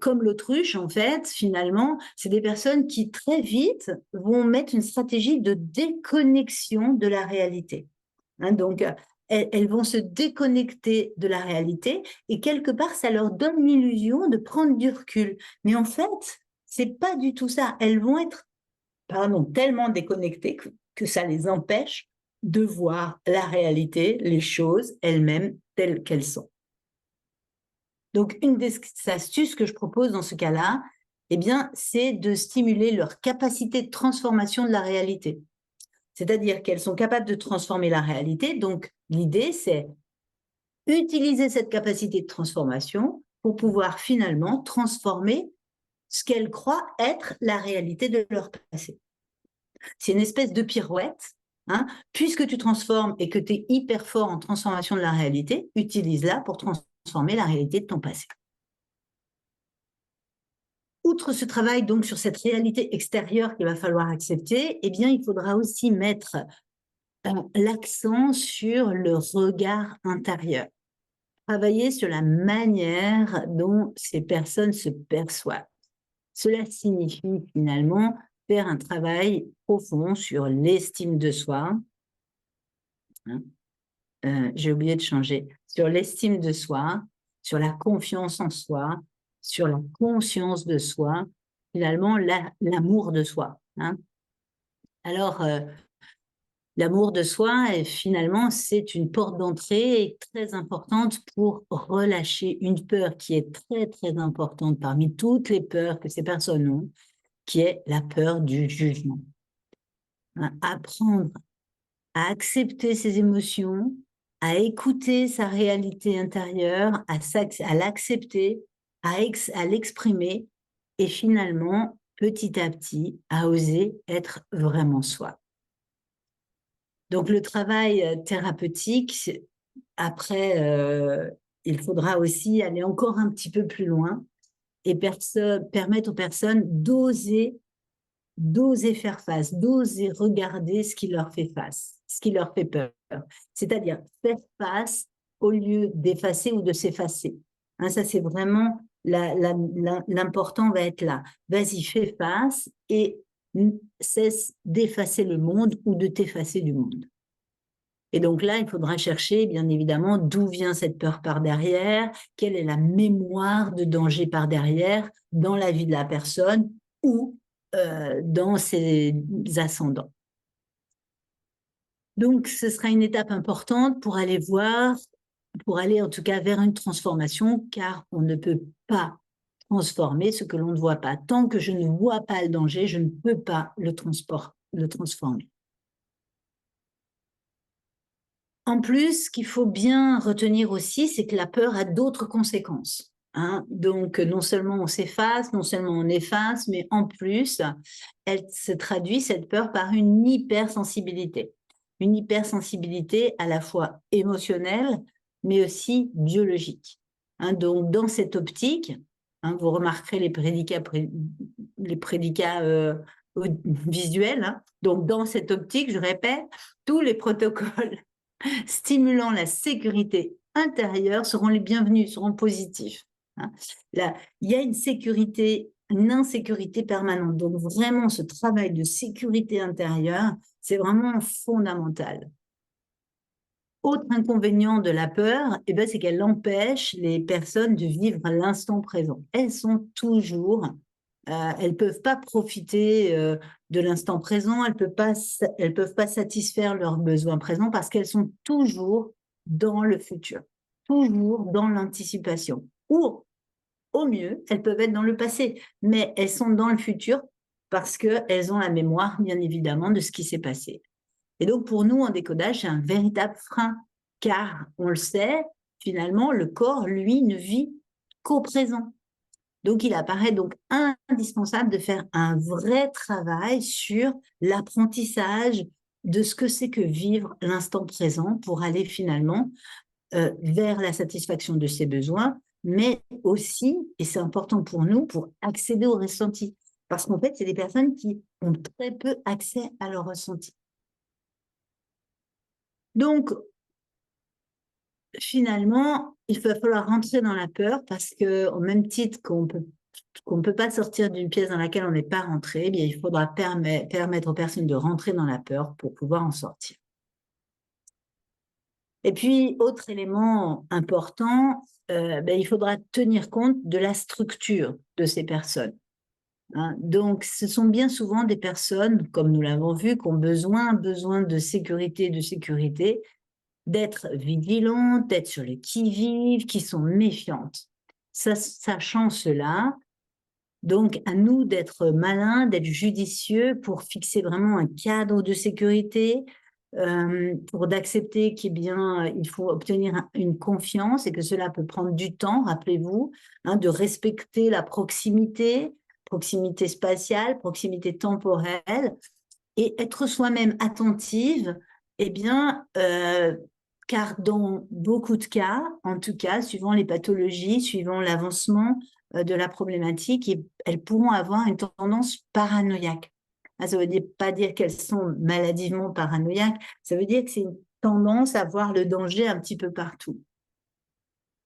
comme l'autruche, en fait, finalement, c'est des personnes qui très vite vont mettre une stratégie de déconnexion de la réalité. Hein, donc, elles vont se déconnecter de la réalité et quelque part, ça leur donne l'illusion de prendre du recul. Mais en fait, c'est pas du tout ça. Elles vont être, pardon, tellement déconnectées que ça les empêche de voir la réalité, les choses elles-mêmes telles qu'elles sont. Donc, une des astuces que je propose dans ce cas-là, eh bien, c'est de stimuler leur capacité de transformation de la réalité. C'est-à-dire qu'elles sont capables de transformer la réalité. Donc, l'idée, c'est utiliser cette capacité de transformation pour pouvoir finalement transformer ce qu'elles croient être la réalité de leur passé. C'est une espèce de pirouette. Hein. Puisque tu transformes et que tu es hyper fort en transformation de la réalité, utilise-la pour transformer la réalité de ton passé. Outre ce travail donc sur cette réalité extérieure qu'il va falloir accepter, eh bien, il faudra aussi mettre l'accent sur le regard intérieur. Travailler sur la manière dont ces personnes se perçoivent. Cela signifie finalement faire un travail profond sur l'estime de soi. Hein, j'ai oublié de changer. Sur l'estime de soi, sur la confiance en soi, sur la conscience de soi, finalement l'amour de soi. Hein. Alors, l'amour de soi, finalement, c'est une porte d'entrée très importante pour relâcher une peur qui est très, très importante parmi toutes les peurs que ces personnes ont, qui est la peur du jugement. Hein, apprendre à accepter ses émotions, à écouter sa réalité intérieure, à l'accepter, à l'exprimer et finalement, petit à petit, à oser être vraiment soi. Donc, le travail thérapeutique, après, il faudra aussi aller encore un petit peu plus loin et permettre aux personnes d'oser faire face, d'oser regarder ce qui leur fait face, ce qui leur fait peur. C'est-à-dire faire face au lieu d'effacer ou de s'effacer. Hein, ça, c'est vraiment l'important va être là. Vas-y, fais face et cesse d'effacer le monde ou de t'effacer du monde. Et donc là, il faudra chercher, bien évidemment, d'où vient cette peur par derrière, quelle est la mémoire de danger par derrière dans la vie de la personne ou dans ses ascendants. Donc, ce sera une étape importante pour aller voir, pour aller en tout cas vers une transformation, car on ne peut pas transformer ce que l'on ne voit pas. Tant que je ne vois pas le danger, je ne peux pas le transformer. En plus, ce qu'il faut bien retenir aussi, c'est que la peur a d'autres conséquences. Hein. Donc, non seulement on s'efface, non seulement on efface, mais en plus, elle se traduit, cette peur, par une hypersensibilité. Une hypersensibilité à la fois émotionnelle, mais aussi biologique. Hein, donc, dans cette optique, hein, vous remarquerez les prédicats visuels. Hein. Donc, dans cette optique, je répète, tous les protocoles stimulant la sécurité intérieure seront les bienvenus, seront positifs. Hein. Là, il y a une insécurité permanente. Donc, vraiment, ce travail de sécurité intérieure, c'est vraiment fondamental. Autre inconvénient de la peur, eh ben, c'est qu'elle empêche les personnes de vivre l'instant présent. Elles sont toujours, elles peuvent pas profiter de l'instant présent, elles peuvent pas satisfaire leurs besoins présents parce qu'elles sont toujours dans le futur, toujours dans l'anticipation. Ou au mieux, elles peuvent être dans le passé, mais elles sont dans le futur parce qu'elles ont la mémoire, bien évidemment, de ce qui s'est passé. Et donc, pour nous, en décodage, c'est un véritable frein, car on le sait, finalement, le corps, lui, ne vit qu'au présent. Donc, il apparaît donc indispensable de faire un vrai travail sur l'apprentissage de ce que c'est que vivre l'instant présent pour aller finalement vers la satisfaction de ses besoins, mais aussi, et c'est important pour nous, pour accéder au ressenti. Parce qu'en fait, c'est des personnes qui ont très peu accès à leur ressenti. Donc, finalement, il va falloir rentrer dans la peur parce que, au même titre qu'on peut pas sortir d'une pièce dans laquelle on n'est pas rentré, eh bien, il faudra permettre aux personnes de rentrer dans la peur pour pouvoir en sortir. Et puis, autre élément important, il faudra tenir compte de la structure de ces personnes. Hein. Donc, ce sont bien souvent des personnes, comme nous l'avons vu, qui ont besoin de sécurité, d'être vigilantes, d'être sur le qui-vive, qui sont méfiantes. Sachant cela, donc à nous d'être malins, d'être judicieux pour fixer vraiment un cadre de sécurité, pour d'accepter il faut obtenir une confiance et que cela peut prendre du temps, rappelez-vous, hein, de respecter la proximité spatiale, proximité temporelle, et être soi-même attentive, eh bien, car dans beaucoup de cas, en tout cas, suivant les pathologies, suivant l'avancement de la problématique, elles pourront avoir une tendance paranoïaque. Ça ne veut pas dire qu'elles sont maladivement paranoïaques, ça veut dire que c'est une tendance à voir le danger un petit peu partout.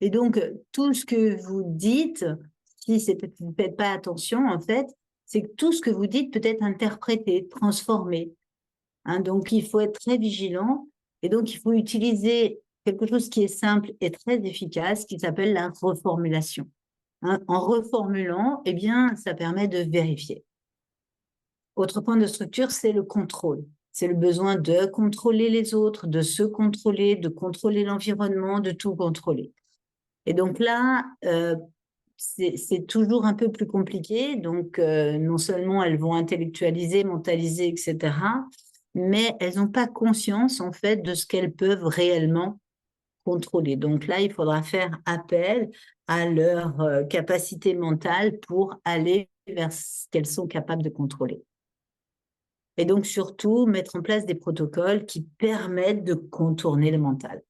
Et donc, tout ce que vous dites, si vous ne faites pas attention, en fait, c'est que tout ce que vous dites peut être interprété, transformé. Hein, donc, il faut être très vigilant et donc il faut utiliser quelque chose qui est simple et très efficace qui s'appelle la reformulation. Hein, en reformulant, eh bien, ça permet de vérifier. Autre point de structure, c'est le contrôle. C'est le besoin de contrôler les autres, de se contrôler, de contrôler l'environnement, de tout contrôler. Et donc là, c'est toujours un peu plus compliqué. Donc, non seulement elles vont intellectualiser, mentaliser, etc., mais elles n'ont pas conscience, en fait, de ce qu'elles peuvent réellement contrôler. Donc là, il faudra faire appel à leur capacité mentale pour aller vers ce qu'elles sont capables de contrôler. Et donc, surtout, mettre en place des protocoles qui permettent de contourner le mental.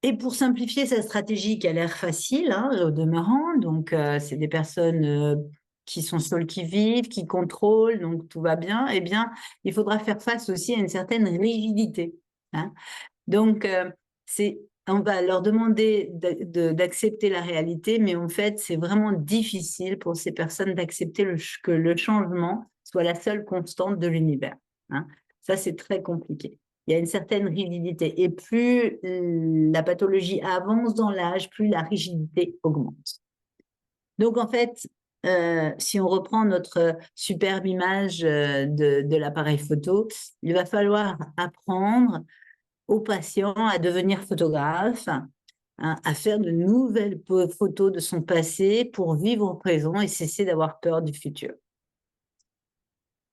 Et pour simplifier cette stratégie qui a l'air facile, hein, au demeurant, donc c'est des personnes qui sont sur le qui-vive, qui contrôlent, donc tout va bien, eh bien, il faudra faire face aussi à une certaine rigidité. Hein. Donc, on va leur demander d'accepter la réalité, mais en fait, c'est vraiment difficile pour ces personnes d'accepter que le changement soit la seule constante de l'univers. Hein. Ça, c'est très compliqué. Il y a une certaine rigidité. Et plus la pathologie avance dans l'âge, plus la rigidité augmente. Donc, en fait, si on reprend notre superbe image de l'appareil photo, il va falloir apprendre aux patients à devenir photographe, hein, à faire de nouvelles photos de son passé pour vivre au présent et cesser d'avoir peur du futur.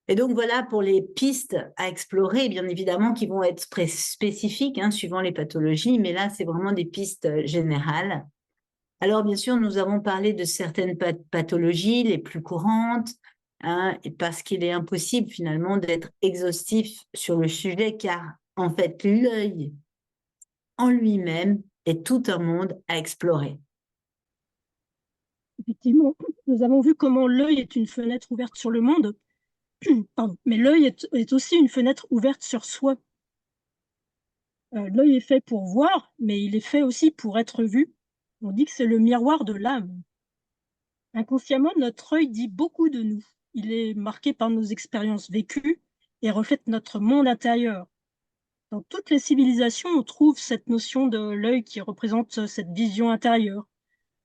Et donc, voilà pour les pistes à explorer, bien évidemment, qui vont être spécifiques, hein, suivant les pathologies, mais là, c'est vraiment des pistes générales. Alors, bien sûr, nous avons parlé de certaines pathologies les plus courantes, hein, parce qu'il est impossible, finalement, d'être exhaustif sur le sujet, car, en fait, l'œil en lui-même est tout un monde à explorer. Effectivement, nous avons vu comment l'œil est une fenêtre ouverte sur le monde. Pardon. Mais l'œil est aussi une fenêtre ouverte sur soi. L'œil est fait pour voir, mais il est fait aussi pour être vu. On dit que c'est le miroir de l'âme. Inconsciemment, notre œil dit beaucoup de nous. Il est marqué par nos expériences vécues et reflète notre monde intérieur. Dans toutes les civilisations, on trouve cette notion de l'œil qui représente cette vision intérieure,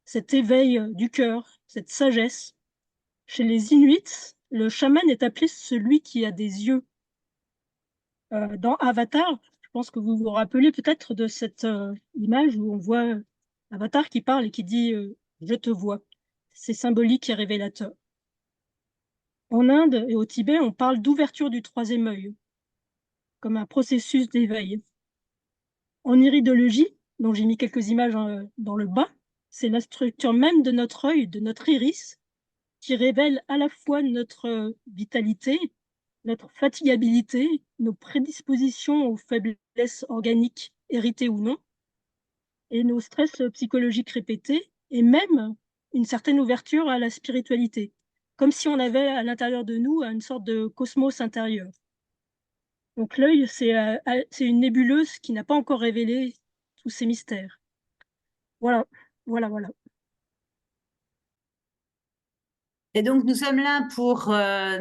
cet éveil du cœur, cette sagesse. Chez les Inuits, le chaman est appelé celui qui a des yeux. Dans Avatar, je pense que vous vous rappelez peut-être de cette image où on voit Avatar qui parle et qui dit Je te vois. C'est symbolique et révélateur. En Inde et au Tibet, on parle d'ouverture du troisième œil, comme un processus d'éveil. En iridologie, dont j'ai mis quelques images dans le bas, c'est la structure même de notre œil, de notre iris, qui révèle à la fois notre vitalité, notre fatigabilité, nos prédispositions aux faiblesses organiques héritées ou non, et nos stress psychologiques répétés, et même une certaine ouverture à la spiritualité, comme si on avait à l'intérieur de nous une sorte de cosmos intérieur. Donc l'œil, c'est une nébuleuse qui n'a pas encore révélé tous ces mystères. Voilà, voilà. Et donc, nous sommes là pour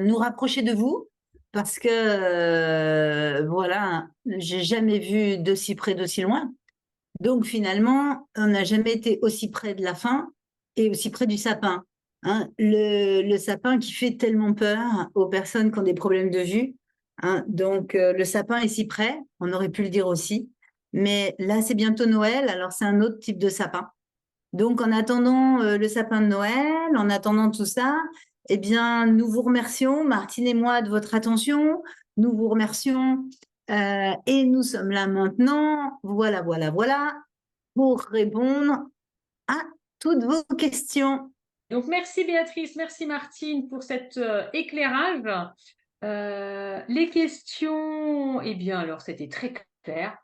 nous rapprocher de vous, parce que, voilà, j'ai jamais vu d'aussi près, d'aussi loin. Donc, finalement, on n'a jamais été aussi près de la fin et aussi près du sapin. Hein. Le sapin qui fait tellement peur aux personnes qui ont des problèmes de vue. Hein. Donc, le sapin est si près, on aurait pu le dire aussi. Mais là, c'est bientôt Noël, alors c'est un autre type de sapin. Donc, en attendant le sapin de Noël, en attendant tout ça, eh bien, nous vous remercions, Martine et moi, de votre attention. Nous vous remercions et nous sommes là maintenant, voilà, pour répondre à toutes vos questions. Donc, merci Béatrice, merci Martine pour cet éclairage. Les questions, eh bien, alors, c'était très clair,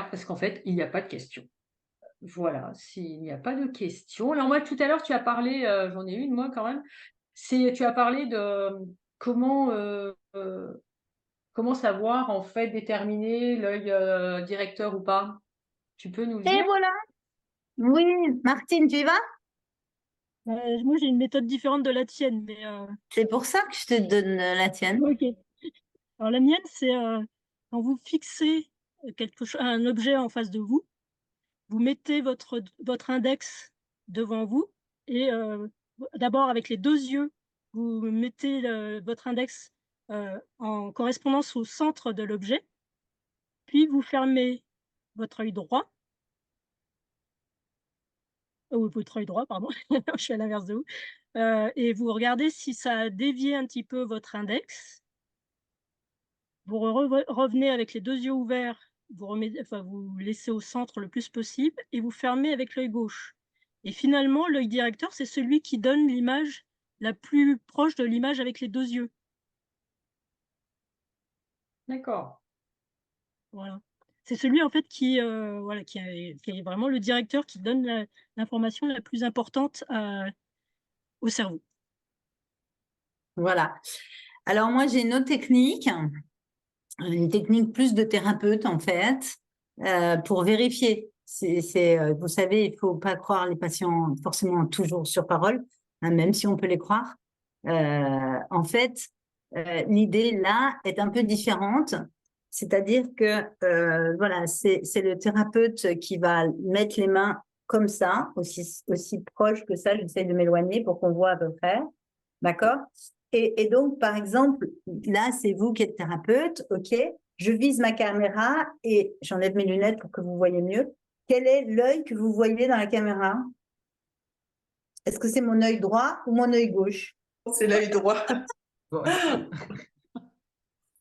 parce qu'en fait, il n'y a pas de questions. Voilà, s'il n'y a pas de questions. Alors, moi, tout à l'heure, tu as parlé, j'en ai une, moi, quand même, tu as parlé de comment, comment savoir, en fait, déterminer l'œil directeur ou pas. Tu peux nous le Et dire? voilà. Oui, Martine, tu y vas? Moi, j'ai une méthode différente de la tienne, mais C'est pour ça que je te donne la tienne. ok. Alors la mienne, c'est quand vous fixez un objet en face de vous, vous mettez votre index devant vous et d'abord avec les deux yeux, vous mettez votre index en correspondance au centre de l'objet, puis vous fermez votre œil droit, ou votre œil droit, pardon, je suis à l'inverse de vous, et vous regardez si ça a dévié un petit peu votre index. Vous revenez avec les deux yeux ouverts, vous laissez au centre le plus possible et vous fermez avec l'œil gauche. Et finalement, l'œil directeur, c'est celui qui donne l'image la plus proche de l'image avec les deux yeux. D'accord. Voilà. C'est celui en fait qui est vraiment le directeur qui donne l'information la plus importante au cerveau. Voilà. Alors, moi, j'ai une technique plus de thérapeute, en fait, pour vérifier. Vous savez, il ne faut pas croire les patients forcément toujours sur parole, hein, même si on peut les croire. En fait, l'idée là est un peu différente. C'est-à-dire que voilà, c'est le thérapeute qui va mettre les mains comme ça, aussi proche que ça. J'essaie de m'éloigner pour qu'on voit à peu près. D'accord? Et donc, par exemple, là, c'est vous qui êtes thérapeute, ok? Je vise ma caméra et j'enlève mes lunettes pour que vous voyez mieux. Quel est l'œil que vous voyez dans la caméra? Est-ce que c'est mon œil droit ou mon œil gauche? C'est l'œil droit.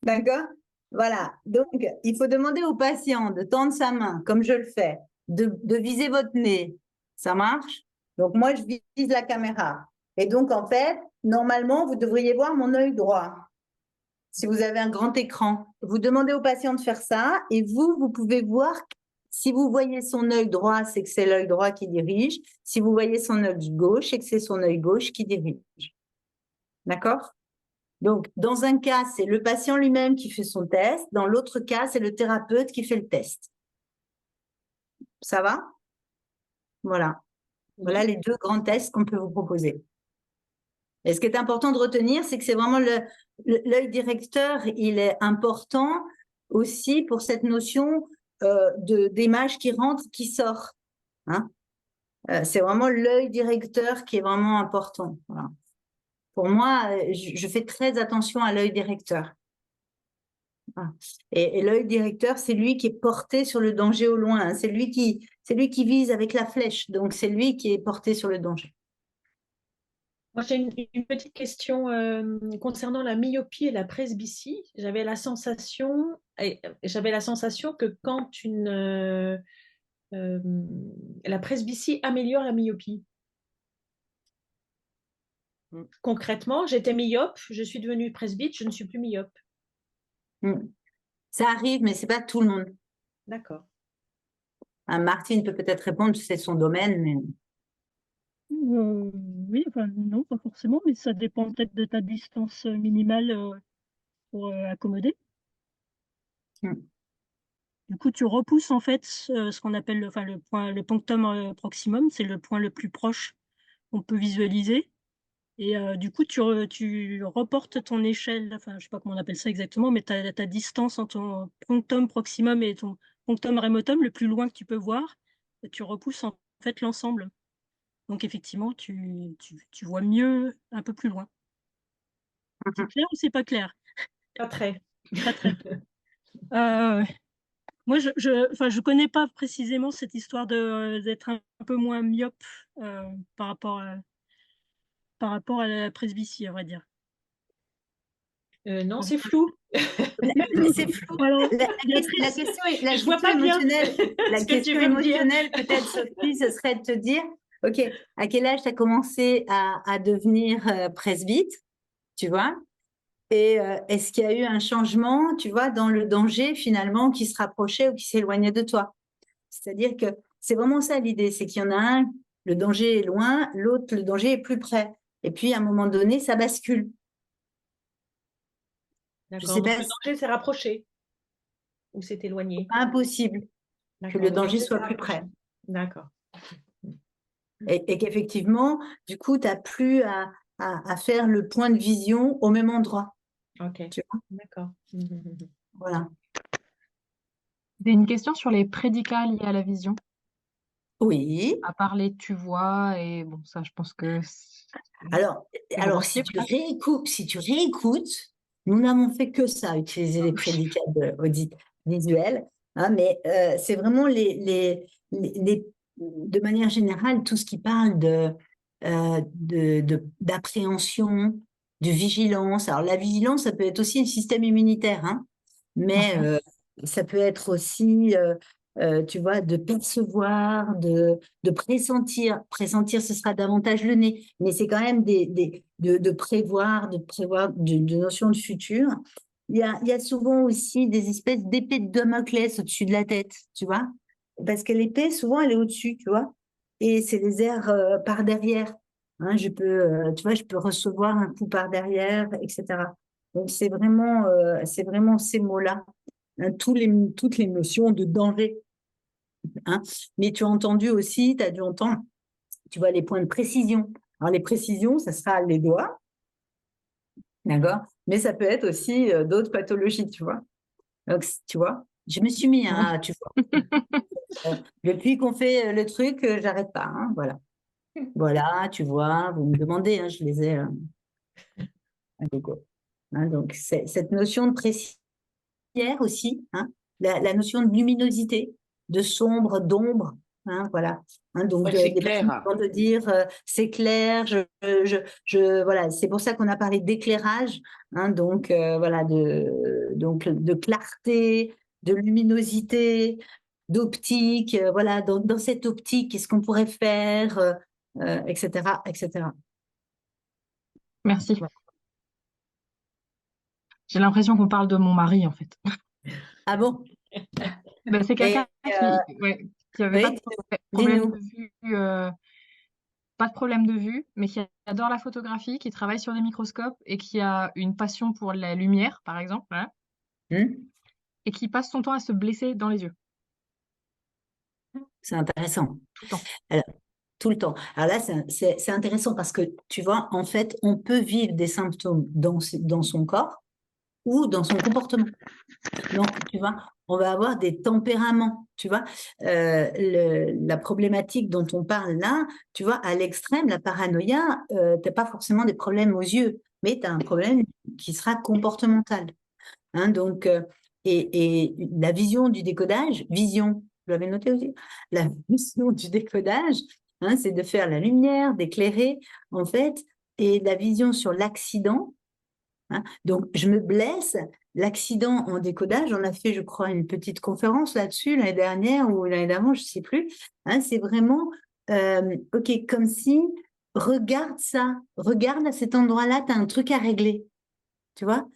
D'accord? Voilà. Donc, il faut demander au patient de tendre sa main, comme je le fais, de viser votre nez. Ça marche? Donc, moi, je vise la caméra. Et donc, en fait, normalement, vous devriez voir mon œil droit. Si vous avez un grand écran, vous demandez au patient de faire ça et vous pouvez voir si vous voyez son œil droit, c'est que c'est l'œil droit qui dirige. Si vous voyez son œil gauche, c'est que c'est son œil gauche qui dirige. D'accord? Donc, dans un cas, c'est le patient lui-même qui fait son test. Dans l'autre cas, c'est le thérapeute qui fait le test. Ça va? Voilà. Voilà les deux grands tests qu'on peut vous proposer. Et ce qui est important de retenir, c'est que c'est vraiment l'œil directeur, il est important aussi pour cette notion d'image qui rentre, qui sort. Hein. C'est vraiment l'œil directeur qui est vraiment important. Voilà. Pour moi, je fais très attention à l'œil directeur. Voilà. Et l'œil directeur, c'est lui qui est porté sur le danger au loin. Hein. C'est lui qui vise avec la flèche. Donc, c'est lui qui est porté sur le danger. Moi, j'ai une petite question concernant la myopie et la presbytie. J'avais la sensation que quand la presbytie améliore la myopie. Concrètement, j'étais myope, je suis devenue presbyte, je ne suis plus myope. Ça arrive, mais c'est pas tout le monde. D'accord. Martine peut peut-être répondre, c'est son domaine, mais... Oui, enfin, non, pas forcément, mais ça dépend peut-être de ta distance minimale pour accommoder. Du coup, tu repousses en fait ce qu'on appelle le punctum proximum, c'est le point le plus proche qu'on peut visualiser. Et du coup, tu reportes ton échelle, enfin, je ne sais pas comment on appelle ça exactement, mais ta distance entre ton punctum proximum et ton punctum remotum, le plus loin que tu peux voir, tu repousses en fait l'ensemble. Donc, effectivement, tu vois mieux un peu plus loin. C'est clair ou c'est pas clair? Pas très. Pas très. Moi, je connais pas précisément cette histoire d'être un peu moins myope par rapport à la presbytie, à vrai dire. Non, c'est flou. C'est flou. Alors, La question émotionnelle, peut-être, Sophie, ce serait de te dire, OK, à quel âge tu as commencé à devenir presbyte, tu vois? Et est-ce qu'il y a eu un changement, tu vois, dans le danger, finalement, qui se rapprochait ou qui s'éloignait de toi? C'est-à-dire que c'est vraiment ça l'idée, c'est qu'il y en a un, le danger est loin, l'autre, le danger est plus près. Et puis, à un moment donné, ça bascule. D'accord, donc le danger s'est rapproché ou s'est éloigné? Impossible que le danger soit plus près. D'accord. Et qu'effectivement, du coup, tu n'as plus à faire le point de vision au même endroit. Ok, d'accord. Voilà. J'ai une question sur les prédicats liés à la vision. Oui. À parler tu vois, et bon, ça, je pense que... Alors si tu réécoutes, nous n'avons fait que ça, utiliser les prédicats visuels, hein, mais c'est vraiment de manière générale, tout ce qui parle d'appréhension, de vigilance. Alors, la vigilance, ça peut être aussi un système immunitaire, hein, mais ça peut être aussi, tu vois, de percevoir, de pressentir. Pressentir, ce sera davantage le nez, mais c'est quand même de prévoir, de notions de futur. Il y a souvent aussi des espèces d'épées de Damoclès au-dessus de la tête, tu vois, parce que l'épée, souvent, elle est au-dessus, tu vois, et c'est les airs par derrière. Hein, tu vois, je peux recevoir un coup par derrière, etc. Donc, c'est vraiment ces mots-là, hein, toutes les notions de danger. Hein. Mais tu as entendu aussi, tu as dû entendre, tu vois, les points de précision. Alors, les précisions, ça sera les doigts, d'accord? Mais ça peut être aussi d'autres pathologies, tu vois. Donc, tu vois, je me suis mis, hein, tu vois. Depuis qu'on fait le truc, j'arrête pas, hein, voilà. Voilà, tu vois, vous me demandez, hein, je les ai à gogo. Hein, donc, cette notion de précision aussi, hein, la notion de luminosité, de sombre, d'ombre, hein, voilà. Hein, donc, c'est clair. De dire c'est clair, voilà, c'est pour ça qu'on a parlé d'éclairage, hein, donc voilà, de clarté, de luminosité, d'optique, voilà, dans cette optique, qu'est-ce qu'on pourrait faire, etc., etc. Merci. J'ai l'impression qu'on parle de mon mari, en fait. Ah bon? Ben, c'est quelqu'un qui avait pas de problème de vue, pas de problème de vue, mais qui adore la photographie, qui travaille sur des microscopes et qui a une passion pour la lumière, par exemple, hein, et qui passe son temps à se blesser dans les yeux. C'est intéressant. Tout le temps. Alors, tout le temps. Alors là, c'est intéressant parce que, tu vois, en fait, on peut vivre des symptômes dans son corps, ou dans son comportement. Donc, tu vois, on va avoir des tempéraments, tu vois. La problématique dont on parle là, tu vois, à l'extrême, la paranoïa, tu n'as pas forcément des problèmes aux yeux, mais tu as un problème qui sera comportemental. Hein, donc, et la vision du décodage, vous l'avez noté aussi, la vision du décodage, hein, c'est de faire la lumière, d'éclairer, en fait, et la vision sur l'accident. Hein. Donc, je me blesse. L'accident en décodage, on a fait, je crois, une petite conférence là-dessus l'année dernière ou l'année d'avant, je ne sais plus. Hein, c'est vraiment, OK, comme si, regarde ça, regarde à cet endroit-là, tu as un truc à régler. Tu vois?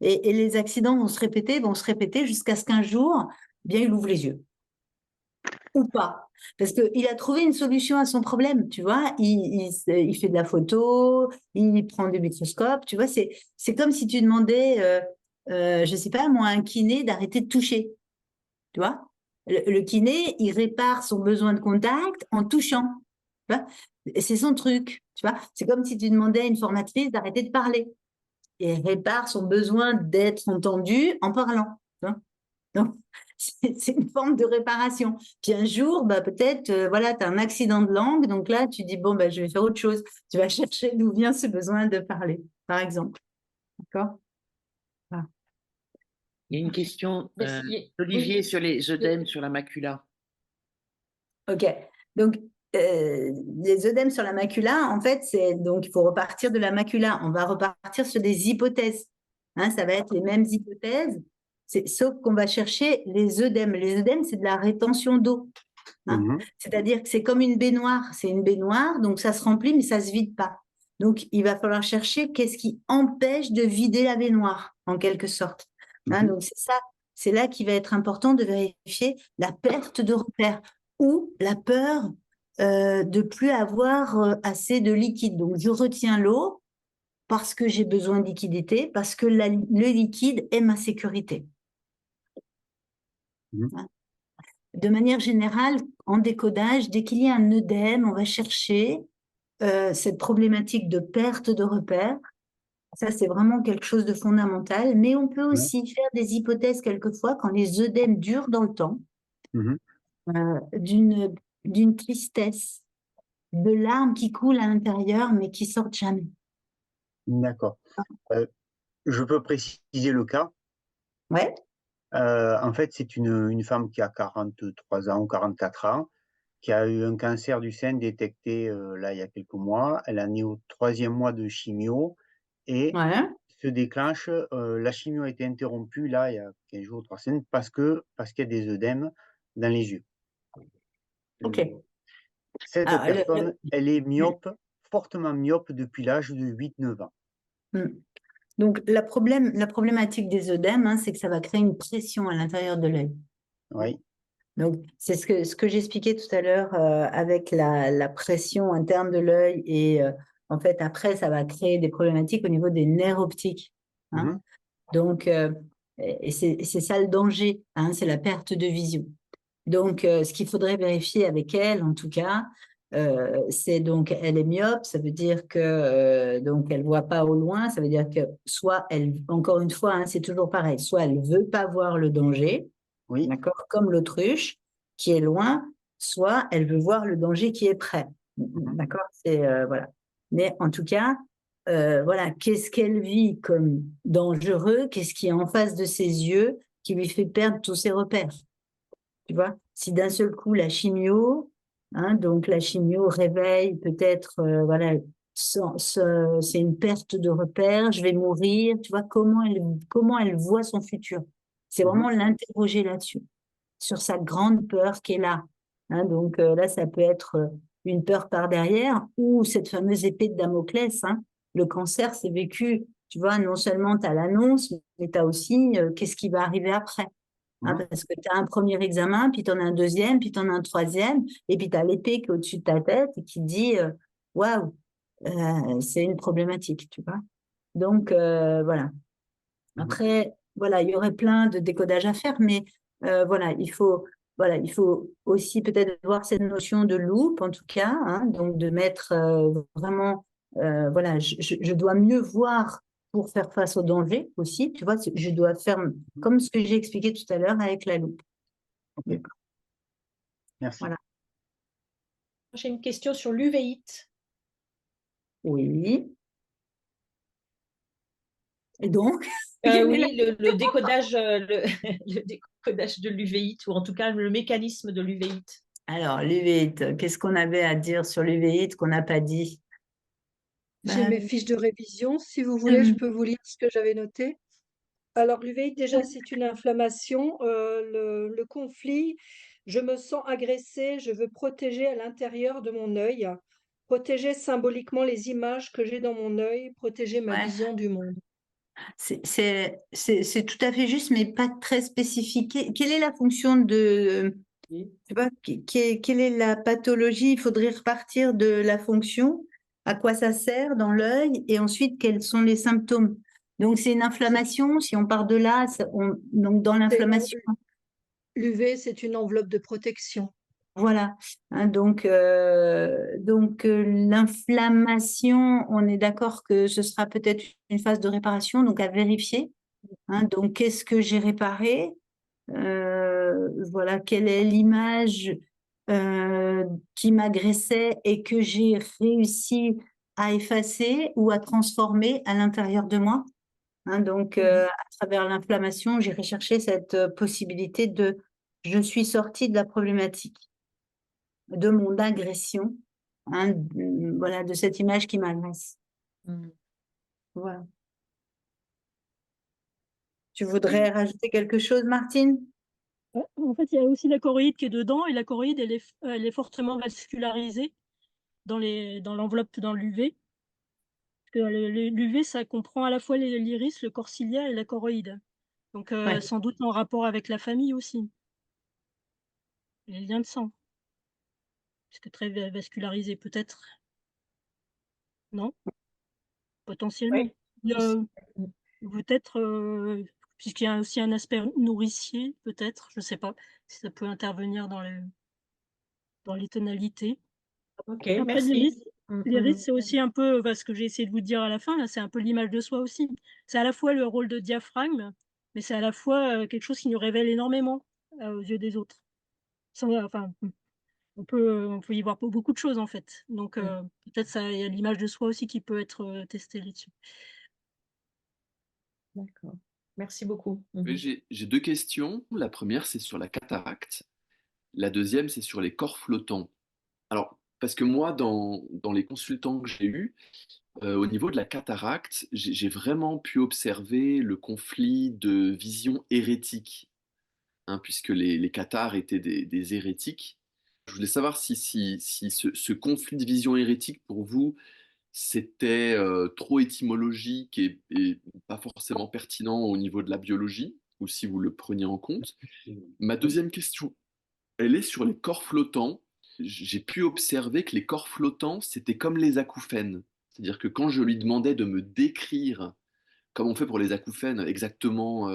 Et les accidents vont se répéter jusqu'à ce qu'un jour, bien, il ouvre les yeux. Ou pas. Parce qu'il a trouvé une solution à son problème, tu vois. Il fait de la photo, il prend des microscopes, tu vois. C'est comme si tu demandais, je ne sais pas, moi, à un kiné d'arrêter de toucher, tu vois. Le kiné, il répare son besoin de contact en touchant. Tu vois. C'est son truc, tu vois. C'est comme si tu demandais à une formatrice d'arrêter de parler et répare son besoin d'être entendu en parlant. Hein. Donc, c'est une forme de réparation. Puis un jour, bah, peut-être, voilà, tu as un accident de langue, donc là, tu dis, bon, bah, je vais faire autre chose. Tu vas chercher d'où vient ce besoin de parler, par exemple. D'accord? Voilà. Il y a une question, Oui. Olivier, sur les œdèmes sur la macula. OK. Donc, les œdèmes sur la macula, en fait, donc il faut repartir de la macula. On va repartir sur des hypothèses. Hein, ça va être les mêmes hypothèses, sauf qu'on va chercher les œdèmes. Les œdèmes, c'est de la rétention d'eau. Hein. C'est-à-dire que c'est comme une baignoire. C'est une baignoire, donc ça se remplit, mais ça ne se vide pas. Donc, il va falloir chercher qu'est-ce qui empêche de vider la baignoire, en quelque sorte. Hein, donc, c'est ça. C'est là qu'il va être important de vérifier la perte de repère ou la peur de plus avoir assez de liquide. Donc, je retiens l'eau parce que j'ai besoin de liquidité, parce que le liquide est ma sécurité. Hein. De manière générale, en décodage, dès qu'il y a un œdème, on va chercher cette problématique de perte de repère. Ça, c'est vraiment quelque chose de fondamental. Mais on peut aussi faire des hypothèses quelquefois quand les œdèmes durent dans le temps, d'une tristesse, de larmes qui coulent à l'intérieur, mais qui sortent jamais. D'accord. Je peux préciser le cas. Ouais. En fait, c'est une femme qui a 43 ans ou 44 ans, qui a eu un cancer du sein détecté là il y a quelques mois. Elle en est au 3e mois de chimio et se déclenche. La chimio a été interrompue là il y a 15 jours, 3 semaines parce qu'il y a des œdèmes dans les yeux. OK. Cette personne, elle est myope, fortement myope depuis l'âge de 8-9 ans. Donc, la problématique des œdèmes, hein, c'est que ça va créer une pression à l'intérieur de l'œil. Oui. Donc, c'est ce que j'expliquais tout à l'heure avec la pression interne de l'œil et en fait, après, ça va créer des problématiques au niveau des nerfs optiques. Hein. Donc, et c'est ça le danger, hein, c'est la perte de vision. Donc, ce qu'il faudrait vérifier avec elle, en tout cas, c'est donc elle est myope, ça veut dire que donc elle voit pas au loin, ça veut dire que soit elle, encore une fois, hein, c'est toujours pareil, soit elle veut pas voir le danger, d'accord, comme l'autruche qui est loin, soit elle veut voir le danger qui est près, d'accord, c'est voilà. Mais en tout cas, voilà, qu'est-ce qu'elle vit comme dangereux, qu'est-ce qui est en face de ses yeux qui lui fait perdre tous ses repères. Tu vois, si d'un seul coup la chimio, hein, donc la chimio réveille peut-être, voilà, c'est une perte de repère, je vais mourir, tu vois, comment elle voit son futur. C'est vraiment l'interroger là-dessus, sur sa grande peur qui est là. Hein, donc là, ça peut être une peur par derrière ou cette fameuse épée de Damoclès. Hein, le cancer, c'est vécu, tu vois, non seulement tu as l'annonce, mais tu as aussi qu'est-ce qui va arriver après. Hein, parce que tu as un premier examen, puis tu en as un deuxième, puis tu en as un troisième, et puis tu as l'épée qui est au-dessus de ta tête et qui dit waouh, c'est une problématique, tu vois. Donc, voilà. Après, voilà, il y aurait plein de décodages à faire, mais voilà, il faut aussi peut-être voir cette notion de loupe, en tout cas, hein, donc de mettre vraiment, voilà, je dois mieux voir pour faire face au danger aussi. Tu vois, je dois faire comme ce que j'ai expliqué tout à l'heure avec la loupe. Ok. Merci. Voilà. J'ai une question sur l'uvéite. Oui. Et donc, Oui, le décodage, le décodage de l'uvéite, ou en tout cas le mécanisme de l'uvéite. alors, l'uvéite, qu'est-ce qu'on avait à dire sur l'uvéite qu'on n'a pas dit? J'ai mes fiches de révision. Si vous voulez, je peux vous lire ce que j'avais noté. Alors, l'uvéite, déjà, c'est une inflammation. Le conflit, je me sens agressée, je veux protéger à l'intérieur de mon œil, protéger symboliquement les images que j'ai dans mon œil, protéger ma Ouais. vision du monde. C'est tout à fait juste, mais pas très spécifique. Quelle est la fonction de, je sais pas, quelle est la pathologie? Il faudrait repartir de la fonction, à quoi ça sert dans l'œil, et ensuite quels sont les symptômes. Donc c'est une inflammation, si on part de là, donc dans l'inflammation. L'UV, c'est une enveloppe de protection. Voilà. Hein, donc l'inflammation, on est d'accord que ce sera peut-être une phase de réparation, donc à vérifier. Hein, donc, qu'est-ce que j'ai réparé? Voilà, quelle est l'image qui m'agressait et que j'ai réussi à effacer ou à transformer à l'intérieur de moi. Hein, donc, à travers l'inflammation, j'ai recherché cette possibilité de je suis sortie de la problématique, de mon agression, hein, voilà, de cette image qui m'agresse. Voilà. Tu voudrais rajouter quelque chose, Martine? En fait, il y a aussi la choroïde qui est dedans, et la choroïde, elle est fortement vascularisée dans l'enveloppe, dans l'UV. L'UV, ça comprend à la fois l'iris, le corps ciliaire et la choroïde. Donc, Ouais. sans doute en rapport avec la famille aussi. Les liens de sang. Parce que très vascularisé, peut-être. Non? Potentiellement. Peut-être, puisqu'il y a aussi un aspect nourricier, peut-être, je ne sais pas si ça peut intervenir dans les tonalités. Ok, Après, merci. l'iris, c'est aussi un peu, ce que j'ai essayé de vous dire à la fin, là, c'est un peu l'image de soi aussi. C'est à la fois le rôle de diaphragme, mais c'est à la fois quelque chose qui nous révèle énormément aux yeux des autres. Enfin, on peut y voir beaucoup de choses en fait. Donc peut-être il y a l'image de soi aussi qui peut être testée là-dessus. D'accord. Merci beaucoup. J'ai deux questions. La première, c'est sur la cataracte. La deuxième, c'est sur les corps flottants. Alors, parce que moi, dans les consultants que j'ai eus, au niveau de la cataracte, j'ai vraiment pu observer le conflit de vision hérétique, hein, puisque les cathares étaient des hérétiques. Je voulais savoir si ce conflit de vision hérétique, pour vous, c'était trop étymologique et pas forcément pertinent au niveau de la biologie, ou si vous le preniez en compte. Ma deuxième question, elle est sur les corps flottants. J'ai pu observer que les corps flottants, c'était comme les acouphènes. C'est-à-dire que quand je lui demandais de me décrire, comme on fait pour les acouphènes, exactement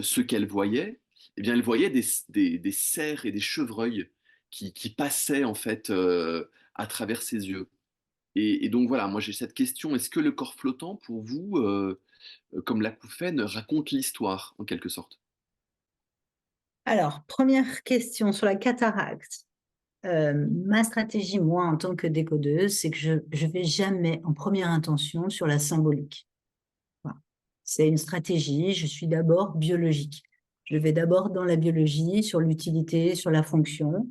ce qu'elle voyait, eh bien, elle voyait des cerfs et des chevreuils qui passaient en fait à travers ses yeux. Et donc voilà, moi j'ai cette question, est-ce que le corps flottant, pour vous, comme l'acouphène, raconte l'histoire, en quelque sorte? Alors, première question sur la cataracte. Ma stratégie, moi, en tant que décodeuse, c'est que je ne vais jamais en première intention sur la symbolique. Voilà. C'est une stratégie, je suis d'abord biologique. Je vais d'abord dans la biologie, sur l'utilité, sur la fonction.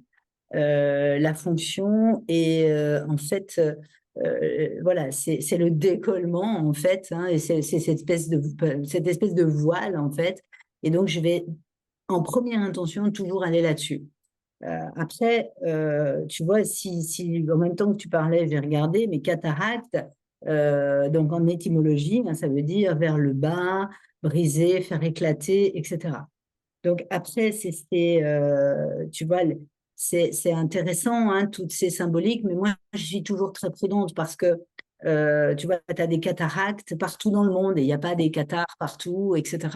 La fonction est en fait, voilà, c'est le décollement en fait, hein, et c'est cette espèce de voile en fait. Et donc, je vais en première intention toujours aller là-dessus. Après, tu vois, si en même temps que tu parlais, j'ai regardé mes cataractes, donc en étymologie, hein, ça veut dire vers le bas, briser, faire éclater, etc. Donc après, tu vois, c'est intéressant, hein, toutes ces symboliques, mais moi, je suis toujours très prudente parce que, tu vois, tu as des cataractes partout dans le monde et il n'y a pas des cathares partout, etc.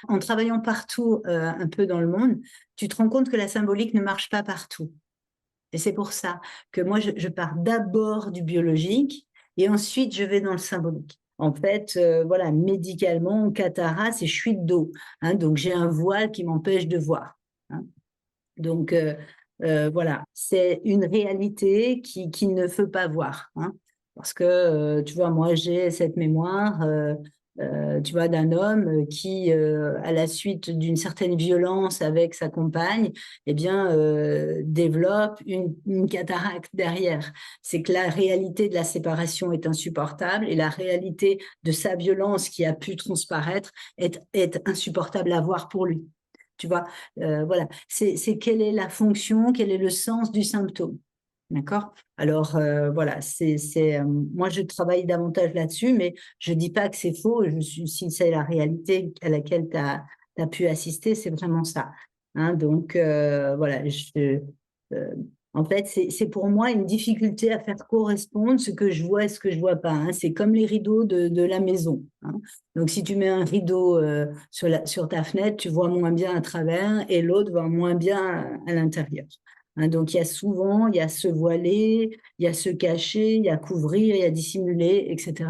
En travaillant partout un peu dans le monde, tu te rends compte que la symbolique ne marche pas partout. Et c'est pour ça que moi, je pars d'abord du biologique et ensuite, je vais dans le symbolique. En fait, voilà, médicalement, cataracte, c'est chute d'eau. Hein, donc, j'ai un voile qui m'empêche de voir. Hein. Donc, voilà, c'est une réalité qui ne veut pas voir. Hein, parce que, tu vois, moi, j'ai cette mémoire, tu vois, d'un homme qui, à la suite d'une certaine violence avec sa compagne, eh bien, développe une cataracte derrière. C'est que la réalité de la séparation est insupportable et la réalité de sa violence qui a pu transparaître est insupportable à voir pour lui. Tu vois, voilà, c'est quelle est la fonction, quel est le sens du symptôme. D'accord? Alors, voilà, moi, je travaille davantage là-dessus, mais je ne dis pas que c'est faux. Si c'est la réalité à laquelle tu as pu assister, c'est vraiment ça. Hein, donc, voilà, en fait, c'est pour moi une difficulté à faire correspondre ce que je vois et ce que je ne vois pas. Hein. C'est comme les rideaux de la maison. Hein. Donc, si tu mets un rideau sur ta fenêtre, tu vois moins bien à travers et l'autre voit moins bien à l'intérieur. Hein, donc, il y a se voiler, il y a se cacher, il y a couvrir, il y a dissimuler, etc.,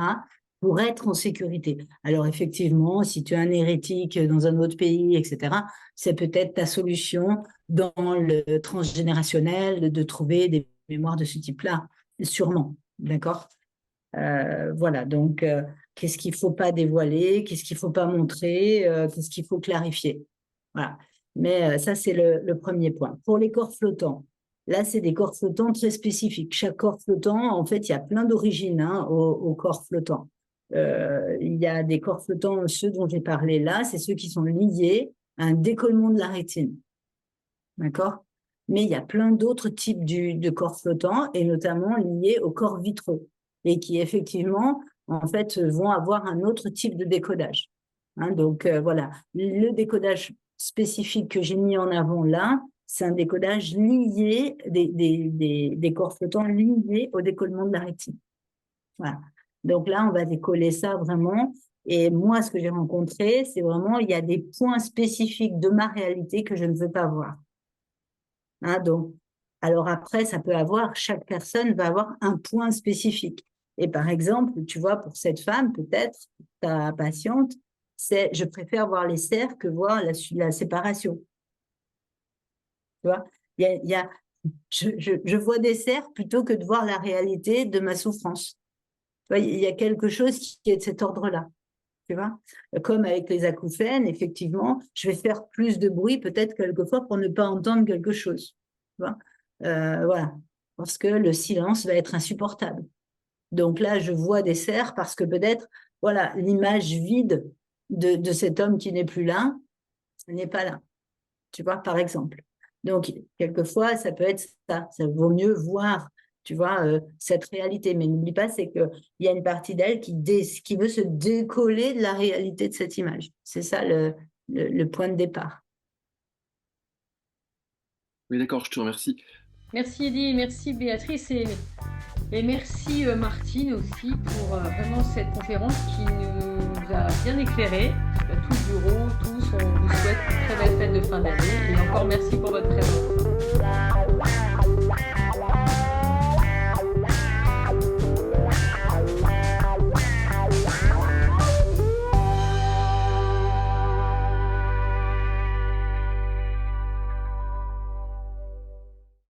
pour être en sécurité. Alors, effectivement, si tu es un hérétique dans un autre pays, etc., c'est peut-être ta solution dans le transgénérationnel de trouver des mémoires de ce type-là, sûrement. D'accord? Voilà, donc, qu'est-ce qu'il ne faut pas dévoiler, qu'est-ce qu'il ne faut pas montrer, qu'est-ce qu'il faut clarifier. Voilà. Mais ça, c'est le premier point. Pour les corps flottants, là, c'est des corps flottants très spécifiques. Chaque corps flottant, en fait, il y a plein d'origines aux corps flottants. Il y a des corps flottants, ceux dont j'ai parlé là, c'est ceux qui sont liés à un décollement de la rétine. D'accord? Mais il y a plein d'autres types de corps flottants, et notamment liés aux corps vitreux, et qui, effectivement, en fait, vont avoir un autre type de décodage. Hein, donc, voilà. Le décodage spécifique que j'ai mis en avant là, c'est un décodage lié, des corps flottants liés au décollement de la rétine. Voilà. Donc là, on va décoller ça vraiment. Et moi, ce que j'ai rencontré, c'est vraiment, il y a des points spécifiques de ma réalité que je ne veux pas voir. Hein, donc, alors après, chaque personne va avoir un point spécifique. Et par exemple, tu vois, pour cette femme, peut-être, ta patiente, je préfère voir les cerfs que voir la séparation. Tu vois, je vois des cerfs plutôt que de voir la réalité de ma souffrance. Tu vois, il y a quelque chose qui est de cet ordre-là. Tu vois, comme avec les acouphènes, effectivement, je vais faire plus de bruit peut-être quelquefois pour ne pas entendre quelque chose. Tu vois, voilà, parce que le silence va être insupportable. Donc là, je vois des cerfs parce que peut-être, voilà, l'image vide de cet homme qui n'est plus là, n'est pas là. Tu vois, par exemple. Donc, quelquefois, ça peut être ça. Ça vaut mieux voir, tu vois, cette réalité. Mais n'oublie pas, c'est qu'il y a une partie d'elle qui veut se décoller de la réalité de cette image. C'est ça le point de départ. Oui, d'accord, je te remercie. Merci Eddy, merci Béatrice et merci Martine aussi pour vraiment cette conférence qui nous a bien éclairés. Tout le bureau, tous, on vous souhaite une très belle fête de fin d'année et encore merci pour votre présence.